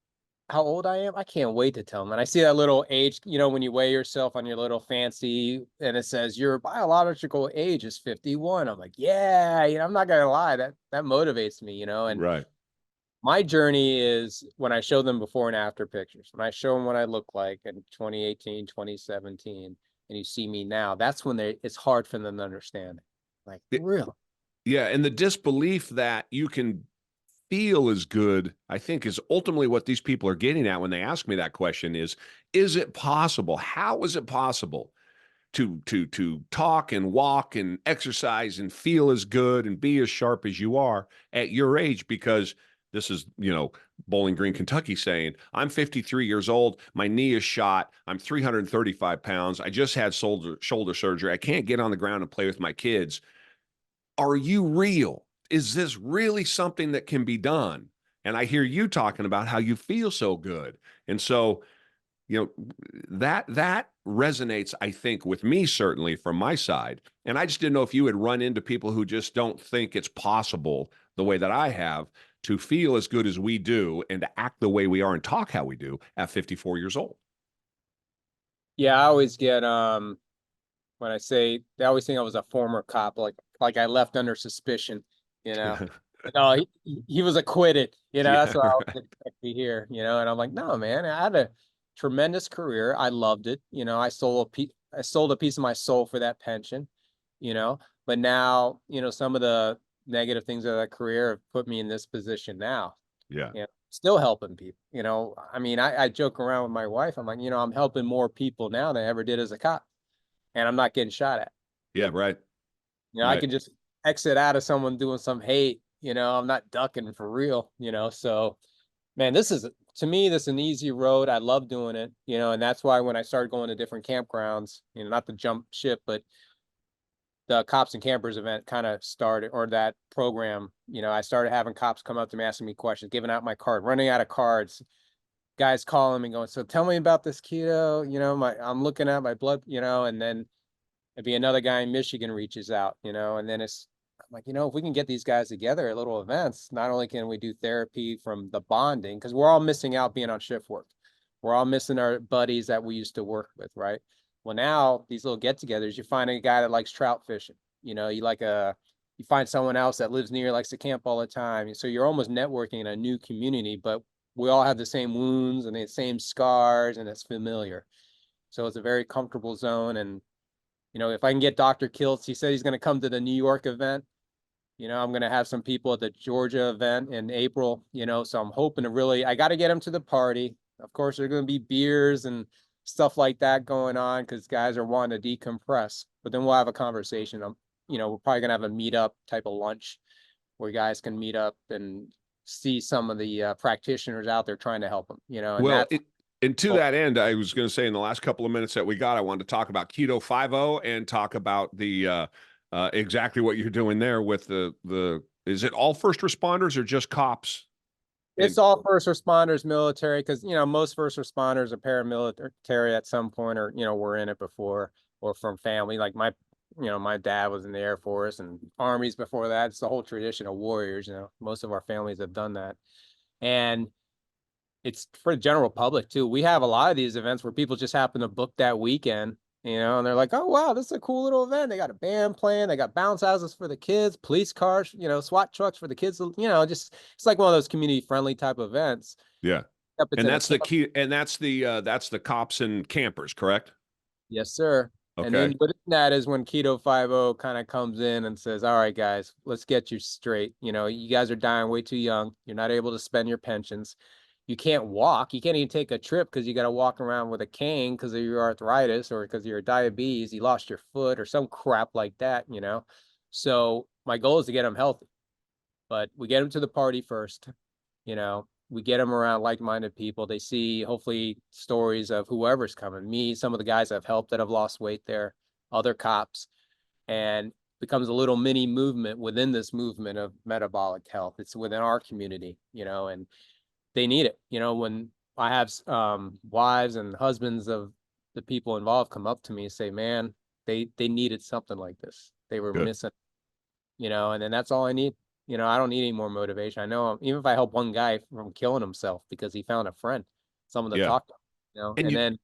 [SPEAKER 2] how old I am, I can't wait to tell them. And I see that little age, when you weigh yourself on your little fancy and it says your biological age is 51. I'm like, yeah, I'm not gonna lie, that motivates me, and
[SPEAKER 1] Right.
[SPEAKER 2] my journey is when I show them before and after pictures, when I show them what I look like in 2018, 2017, and you see me now, that's when it's hard for them to understand it. Like, really?
[SPEAKER 1] Yeah. And the disbelief that you can feel as good, I think, is ultimately what these people are getting at when they ask me that question is it possible? How is it possible to talk and walk and exercise and feel as good and be as sharp as you are at your age? Because this is, Bowling Green, Kentucky saying, I'm 53 years old. My knee is shot. I'm 335 pounds. I just had shoulder surgery. I can't get on the ground and play with my kids. Are you real? Is this really something that can be done? And I hear you talking about how you feel so good. And so, you know, that resonates, I think, with me, certainly from my side. And I just didn't know if you had run into people who just don't think it's possible the way that I have to feel as good as we do and to act the way we are and talk how we do at 54 years old.
[SPEAKER 2] Yeah, I always get when I say they always think I was a former cop, like I left under suspicion, you know. No, he was acquitted, that's
[SPEAKER 1] Yeah.
[SPEAKER 2] what I always expect to hear, and I'm like, no, man, I had a tremendous career. I loved it. I sold a piece of my soul for that pension, you know, but now, some of the negative things of that career have put me in this position now,
[SPEAKER 1] Yeah.
[SPEAKER 2] still helping people, I mean, I joke around with my wife. I'm like, I'm helping more people now than I ever did as a cop, and I'm not getting shot at.
[SPEAKER 1] Yeah. Right.
[SPEAKER 2] I
[SPEAKER 1] Right.
[SPEAKER 2] can just exit out of someone doing some hate, I'm not ducking for real, so man, to me, this is an easy road. I love doing it, and that's why when I started going to different campgrounds, not to jump ship, but the cops and campers event kind of started, or that program, I started having cops come up to me, asking me questions, giving out my card, running out of cards, guys calling me going, so tell me about this keto, I'm looking at my blood, and then it'd be another guy in Michigan reaches out, and then I'm like, if we can get these guys together at little events, not only can we do therapy from the bonding, because we're all missing out being on shift work. We're all missing our buddies that we used to work with, right? Well, now these little get-togethers, you find a guy that likes trout fishing. You find someone else that lives near, likes to camp all the time. So you're almost networking in a new community, but we all have the same wounds and the same scars, and it's familiar. So it's a very comfortable zone. And if I can get Dr. Kiltz, he said he's going to come to the New York event. I'm going to have some people at the Georgia event in April, so I'm hoping to I got to get him to the party. Of course, there's going to be beers and stuff like that going on because guys are wanting to decompress, but then we'll have a conversation. We're probably going to have a meetup type of lunch where guys can meet up and see some of the practitioners out there trying to help them, and
[SPEAKER 1] Well,
[SPEAKER 2] that's,
[SPEAKER 1] and to that end, I was going to say in the last couple of minutes that we got, I wanted to talk about KetoFiveO and talk about the exactly what you're doing there with is it all first responders or just cops?
[SPEAKER 2] it's all first responders, military, because most first responders are paramilitary at some point, or were in it before, or from family. Like my dad was in the Air Force and armies before that. It's the whole tradition of warriors. Most of our families have done that, and it's for the general public too. We have a lot of these events where people just happen to book that weekend, and they're like, oh, wow, this is a cool little event. They got a band playing, they got bounce houses for the kids, police cars, SWAT trucks for the kids, just, it's like one of those community friendly type events.
[SPEAKER 1] Yeah.
[SPEAKER 2] Except it's
[SPEAKER 1] And
[SPEAKER 2] in a
[SPEAKER 1] that's the
[SPEAKER 2] camp.
[SPEAKER 1] key. And that's the cops and campers, correct?
[SPEAKER 2] Yes, sir. And then
[SPEAKER 1] Okay.
[SPEAKER 2] within that is when KetoFiveO kind of comes in and says, all right, guys, let's get you straight. You guys are dying way too young. You're not able to spend your pensions. You can't walk. You can't even take a trip because you got to walk around with a cane because of your arthritis or because of your diabetes. You lost your foot or some crap like that. So my goal is to get them healthy, but we get them to the party first. We get them around like-minded people. They see hopefully stories of whoever's coming, me, some of the guys I've helped that have lost weight there, other cops, and becomes a little mini movement within this movement of metabolic health. It's within our community, and they need it. When I have wives and husbands of the people involved come up to me and say, man, they needed something like this. They were
[SPEAKER 1] Good.
[SPEAKER 2] missing, and then that's all I need. I don't need any more motivation. I know even if I help one guy from killing himself because he found a friend, someone to
[SPEAKER 1] Yeah.
[SPEAKER 2] talk to,
[SPEAKER 1] And
[SPEAKER 2] and
[SPEAKER 1] you,
[SPEAKER 2] then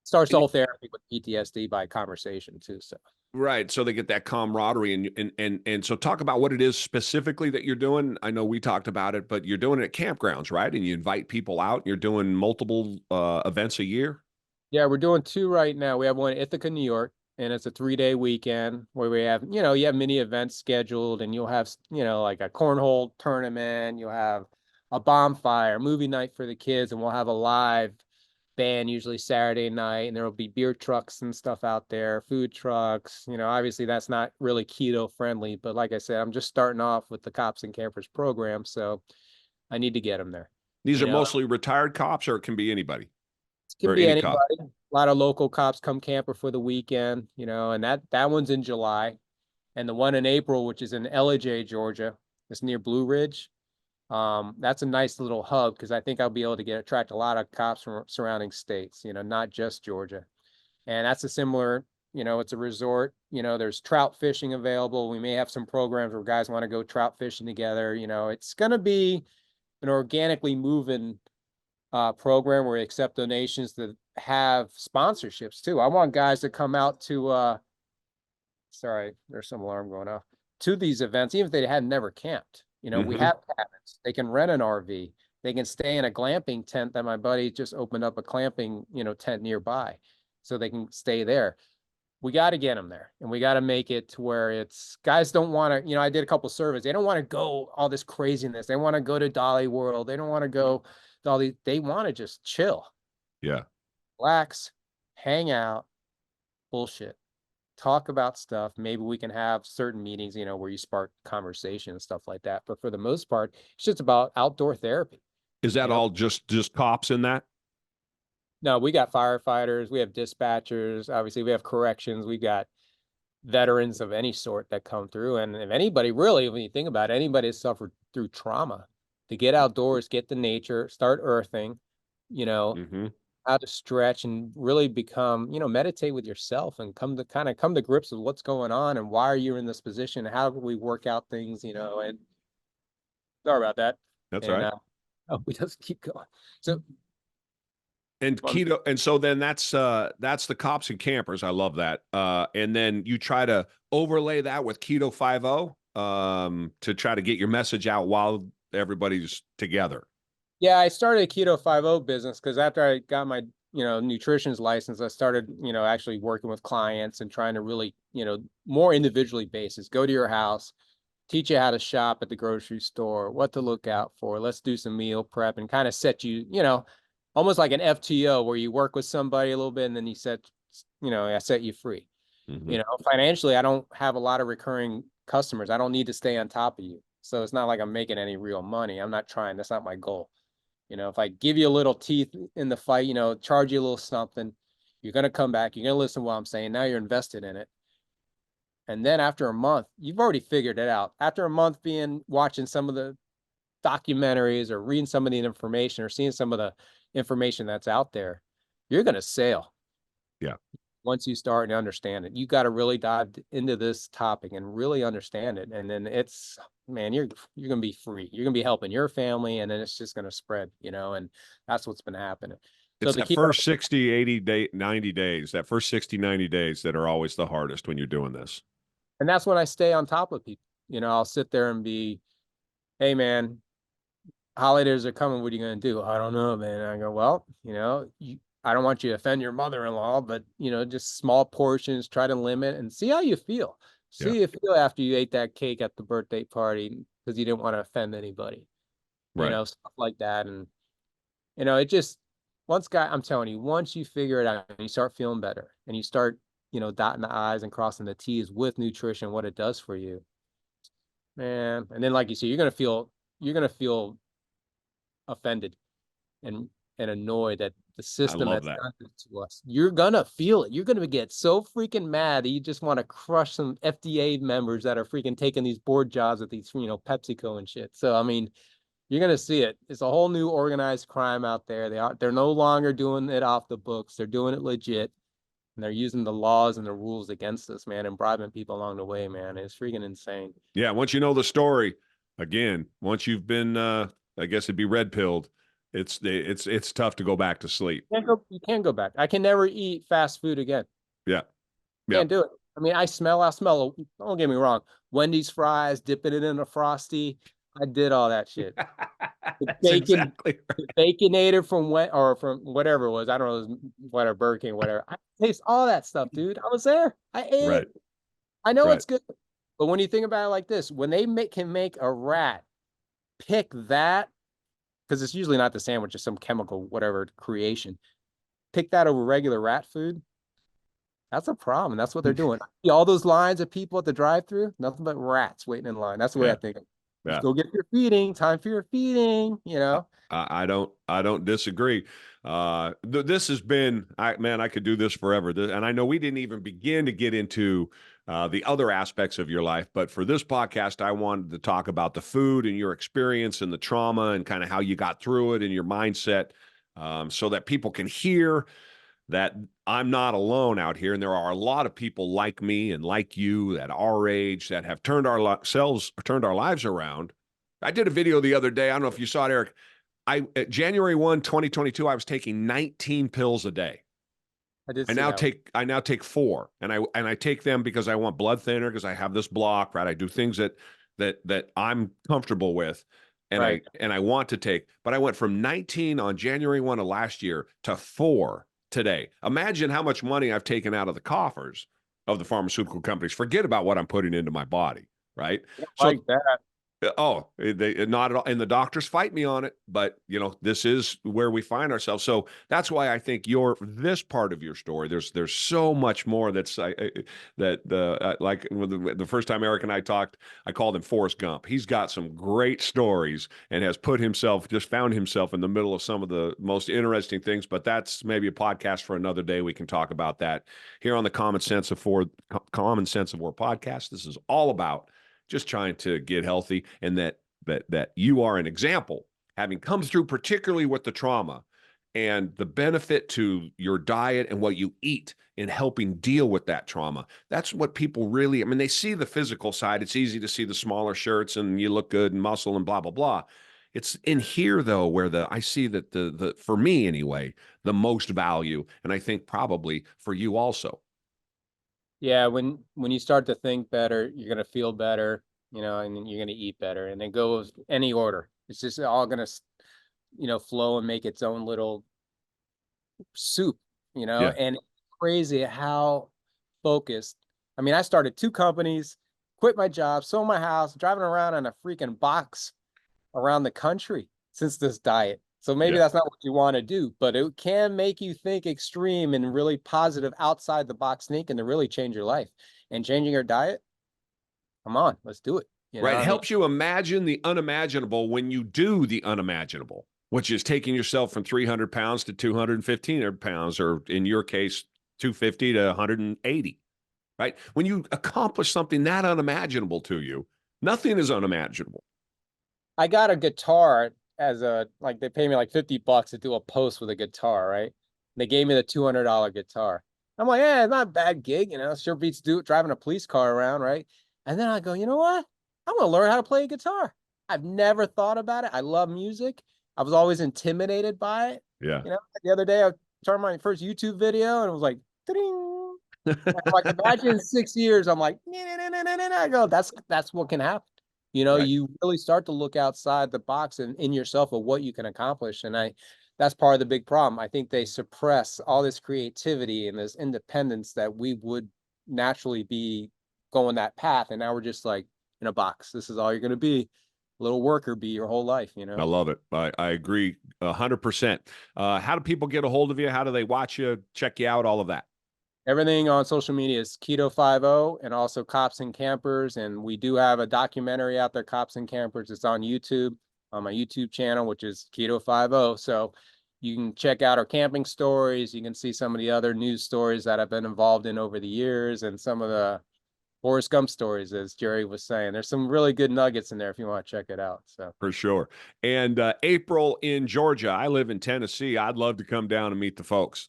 [SPEAKER 2] starts the
[SPEAKER 1] and
[SPEAKER 2] whole therapy with PTSD by conversation too. So
[SPEAKER 1] right. So they get that camaraderie and so talk about what it is specifically that you're doing. I know we talked about it, but you're doing it at campgrounds, right? And you invite people out. You're doing multiple events a year.
[SPEAKER 2] yeah, we're doing two right now. We have one in Ithaca, New York, and it's a 3-day weekend where we have, you have many events scheduled, and you'll have, like a cornhole tournament, you'll have a bonfire, movie night for the kids, and we'll have a live band usually Saturday night, and there will be beer trucks and stuff out there, food trucks. Obviously that's not really keto friendly, but like I said, I'm just starting off with the Cops and Campers program, so I need to get them there.
[SPEAKER 1] These
[SPEAKER 2] You
[SPEAKER 1] are
[SPEAKER 2] know,
[SPEAKER 1] mostly retired cops, or it can be anybody
[SPEAKER 2] it can
[SPEAKER 1] or
[SPEAKER 2] be
[SPEAKER 1] any cop.
[SPEAKER 2] anybody. A lot of local cops come camper for the weekend, and that one's in July, and the one in April, which is in LJ, Georgia, it's near Blue Ridge. That's a nice little hub because I think I'll be able to attract a lot of cops from surrounding states, not just Georgia. And that's a similar, it's a resort, there's trout fishing available. We may have some programs where guys want to go trout fishing together. It's going to be an organically moving program where we accept donations that have sponsorships too. I want guys to come out to, sorry, there's some alarm going off, to these events, even if they had never camped. We
[SPEAKER 1] Hmm.
[SPEAKER 2] have cabins. They can rent an RV. They can stay in a glamping tent that my buddy just opened up a clamping, tent nearby, so they can stay there. We got to get them there, and we got to make it to where it's guys don't want to. I did a couple surveys. They don't want to go all this craziness. They want to go to Dolly World. They don't want to go to all these. They want to just chill,
[SPEAKER 1] Yeah.
[SPEAKER 2] relax, hang out, bullshit, talk about stuff. Maybe we can have certain meetings, where you spark conversation and stuff like that. But for the most part, it's just about outdoor therapy.
[SPEAKER 1] Is
[SPEAKER 2] You
[SPEAKER 1] that
[SPEAKER 2] know,
[SPEAKER 1] all just cops in that?
[SPEAKER 2] no, we got firefighters, we have dispatchers, obviously we have corrections, we got veterans of any sort that come through. And if anybody really, when you think about it, anybody has suffered through trauma, to get outdoors, get to nature, start earthing, you know,
[SPEAKER 1] Hmm.
[SPEAKER 2] how to stretch and really become, meditate with yourself and come to grips with what's going on and why are you in this position? How do we work out things, and sorry about that.
[SPEAKER 1] That's all
[SPEAKER 2] And
[SPEAKER 1] right.
[SPEAKER 2] oh, we just keep going. So
[SPEAKER 1] And
[SPEAKER 2] um,
[SPEAKER 1] keto, and so then that's the cops and campers. I love that. And then you try to overlay that with KetoFiveO to try to get your message out while everybody's together.
[SPEAKER 2] yeah, I started a KetoFiveO business because after I got my, nutrition's license, I started, actually working with clients and trying to really, more individually basis, go to your house, teach you how to shop at the grocery store, what to look out for. Let's do some meal prep and kind of set you, almost like an FTO where you work with somebody a little bit and then I set you free.
[SPEAKER 1] Hmm.
[SPEAKER 2] Financially, I don't have a lot of recurring customers. I don't need to stay on top of you. So it's not like I'm making any real money. I'm not trying. That's not my goal. If I give you a little teeth in the fight, charge you a little something, you're going to come back. You're going to listen to what I'm saying. Now you're invested in it. And then after a month, you've already figured it out. After a month watching some of the documentaries or reading some of the information or seeing some of the information that's out there, you're going to sail
[SPEAKER 1] Yeah.
[SPEAKER 2] once you start and understand it. You got to really dive into this topic and really understand it. And then man, you're going to be free. You're going to be helping your family and then it's just going to spread, and that's what's been happening. So
[SPEAKER 1] It's
[SPEAKER 2] the
[SPEAKER 1] that
[SPEAKER 2] keto,
[SPEAKER 1] first 60, 80 day, 90 days, that first 60, 90 days that are always the hardest when you're doing this.
[SPEAKER 2] and that's when I stay on top of people. I'll sit there and be, hey man, holidays are coming. What are you going to do? I don't know, man. I go, well, I don't want you to offend your mother-in-law, but just small portions, try to limit and see how you feel. See
[SPEAKER 1] Yeah.
[SPEAKER 2] how you feel after you ate that cake at the birthday party because you didn't want to offend anybody,
[SPEAKER 1] Right.
[SPEAKER 2] stuff like that. And, it just, I'm telling you, once you figure it out and you start feeling better and you start, dotting the I's and crossing the T's with nutrition, what it does for you, man. And then, like you said, you're going to feel offended and annoyed that the
[SPEAKER 1] I
[SPEAKER 2] system
[SPEAKER 1] love
[SPEAKER 2] has
[SPEAKER 1] that.
[SPEAKER 2] done this to us. You're gonna feel it. You're gonna get so freaking mad that you just want to crush some FDA members that are freaking taking these board jobs at these, PepsiCo and shit. So I mean, you're gonna see it. It's a whole new organized crime out there. They're no longer doing it off the books. They're doing it legit. And they're using the laws and the rules against us, man, and bribing people along the way, man. It's freaking insane.
[SPEAKER 1] Yeah. Once you know the story, again, once you've been, I guess it'd be red pilled, it's tough to go back to sleep.
[SPEAKER 2] You can't go back. I can never eat fast food again.
[SPEAKER 1] Yeah. Yeah.
[SPEAKER 2] Can't do it. I mean, I smell, don't get me wrong. Wendy's fries, dipping it in a Frosty. I did all that shit. The
[SPEAKER 1] That's
[SPEAKER 2] bacon,
[SPEAKER 1] exactly right.
[SPEAKER 2] the Baconator from whatever it was. I don't know, it was whatever, Burger King, whatever. I taste all that stuff, dude. I was there. I ate
[SPEAKER 1] Right.
[SPEAKER 2] it. I know
[SPEAKER 1] Right.
[SPEAKER 2] it's good. But when you think about it like this, when they can make a rat pick that, because it's usually not the sandwich, it's some chemical, whatever creation, pick that over regular rat food. That's a problem. That's what they're doing. See all those lines of people at the drive-through, nothing but rats waiting in line. That's the way I
[SPEAKER 1] Yeah.
[SPEAKER 2] think. Just
[SPEAKER 1] Yeah.
[SPEAKER 2] go get your feeding. Time for your feeding.
[SPEAKER 1] I don't disagree. This has been, man, I could do this forever. And I know we didn't even begin to get into the other aspects of your life, but for this podcast, I wanted to talk about the food and your experience and the trauma and kind of how you got through it and your mindset, so that people can hear that I'm not alone out here. And there are a lot of people like me and like you at our age that have turned our lives around. I did a video the other day. I don't know if you saw it, Eric. At January 1, 2022, I was taking 19 pills a day.
[SPEAKER 2] I did
[SPEAKER 1] I
[SPEAKER 2] see
[SPEAKER 1] now
[SPEAKER 2] that.
[SPEAKER 1] take 4, and I take them because I want blood thinner, because I have this block, right? I do things that I'm comfortable with, and
[SPEAKER 2] Right.
[SPEAKER 1] I want to take. But I went from 19 on January 1 of last year to 4 today. Imagine how much money I've taken out of the coffers of the pharmaceutical companies. Forget about what I'm putting into my body, right?
[SPEAKER 2] Like
[SPEAKER 1] So
[SPEAKER 2] that.
[SPEAKER 1] oh, they not at all. And the doctors fight me on it, but this is where we find ourselves. So that's why I think this part of your story, there's so much more that's that like the first time Eric and I talked, I called him Forrest Gump. He's got some great stories and has found himself in the middle of some of the most interesting things. But that's maybe a podcast for another day. We can talk about that here on the Common-SenseIVORE podcast. This is all about just trying to get healthy, and that you are an example, having come through, particularly with the trauma and the benefit to your diet and what you eat in helping deal with that trauma. That's what people really, I mean, they see the physical side. It's easy to see the smaller shirts and you look good and muscle and blah, blah, blah. It's in here though, where I see that the for me anyway, the most value, and I think probably for you also.
[SPEAKER 2] Yeah, when you start to think better, you're gonna feel better, and then you're gonna eat better, and then goes any order. It's just all gonna, flow and make its own little soup,
[SPEAKER 1] Yeah.
[SPEAKER 2] and it's crazy how focused. I mean, I started 2 companies, quit my job, sold my house, driving around in a freaking box around the country since this diet. So maybe
[SPEAKER 1] Yeah.
[SPEAKER 2] that's not what you want to do, but it can make you think extreme and really positive outside the box thinking to really change your life. And changing your diet, come on, let's do it.
[SPEAKER 1] Right. It
[SPEAKER 2] I mean,
[SPEAKER 1] helps you imagine the unimaginable when you do the unimaginable, which is taking yourself from 300 pounds to 215 pounds, or in your case, 250 to 180, right? When you accomplish something that unimaginable to you, nothing is unimaginable.
[SPEAKER 2] I got a guitar like they pay me like $50 to do a post with a guitar, right? They gave me the $200 guitar. I'm like, yeah, it's not a bad gig, sure beats driving a police car around, right? And then I go, you know what? I'm gonna learn how to play a guitar. I've never thought about it. I love music. I was always intimidated by it.
[SPEAKER 1] Yeah.
[SPEAKER 2] You know, the other day I turned my first YouTube video and it was like, ding. I'm like, imagine in 6 years, I'm like, I go, that's what can happen. You know,
[SPEAKER 1] Right.
[SPEAKER 2] you really start to look outside the box and in yourself of what you can accomplish. And that's part of the big problem. I think they suppress all this creativity and this independence that we would naturally be going that path. And now we're just like in a box. This is all you're going to be, a little worker bee your whole life, you
[SPEAKER 1] I
[SPEAKER 2] know?
[SPEAKER 1] love it. I agree 100%. How do people get a hold of you? How do they watch you, check you out, all of that?
[SPEAKER 2] Everything on social media is KetoFiveO and also Cops and Campers. And we do have a documentary out there, Cops and Campers. It's on YouTube, on my YouTube channel, which is KetoFiveO. So you can check out our camping stories. You can see some of the other news stories that I've been involved in over the years and some of the Forrest Gump stories, as Jerry was saying. There's some really good nuggets in there if you want to check it out. So
[SPEAKER 1] For sure. And April in Georgia. I live in Tennessee. I'd love to come down and meet the folks.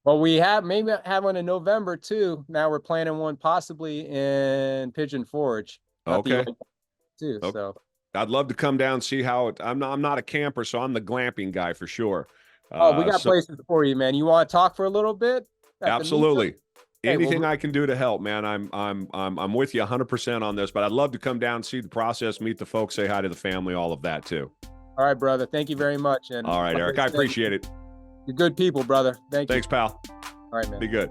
[SPEAKER 2] well, we have maybe have one in November too. Now we're planning one possibly in Pigeon Forge, not the
[SPEAKER 1] Okay.
[SPEAKER 2] old too.
[SPEAKER 1] Okay.
[SPEAKER 2] So
[SPEAKER 1] I'd love to come down and see how it. I'm not a camper, so I'm the glamping guy for sure.
[SPEAKER 2] oh, we got
[SPEAKER 1] So
[SPEAKER 2] places for you, man. You want to talk for a little bit? At the
[SPEAKER 1] absolutely.
[SPEAKER 2] meetup? Hey, well,
[SPEAKER 1] Anything I can do to help, man. I'm with you 100% on this, but I'd love to come down, see the process, meet the folks, say hi to the family, all of that too.
[SPEAKER 2] all right, brother. Thank you very much. And
[SPEAKER 1] All right,
[SPEAKER 2] like
[SPEAKER 1] Eric.
[SPEAKER 2] I
[SPEAKER 1] I
[SPEAKER 2] said,
[SPEAKER 1] appreciate it.
[SPEAKER 2] you're good people, brother. Thank you.
[SPEAKER 1] Thanks, pal.
[SPEAKER 2] All right, man.
[SPEAKER 1] Be good.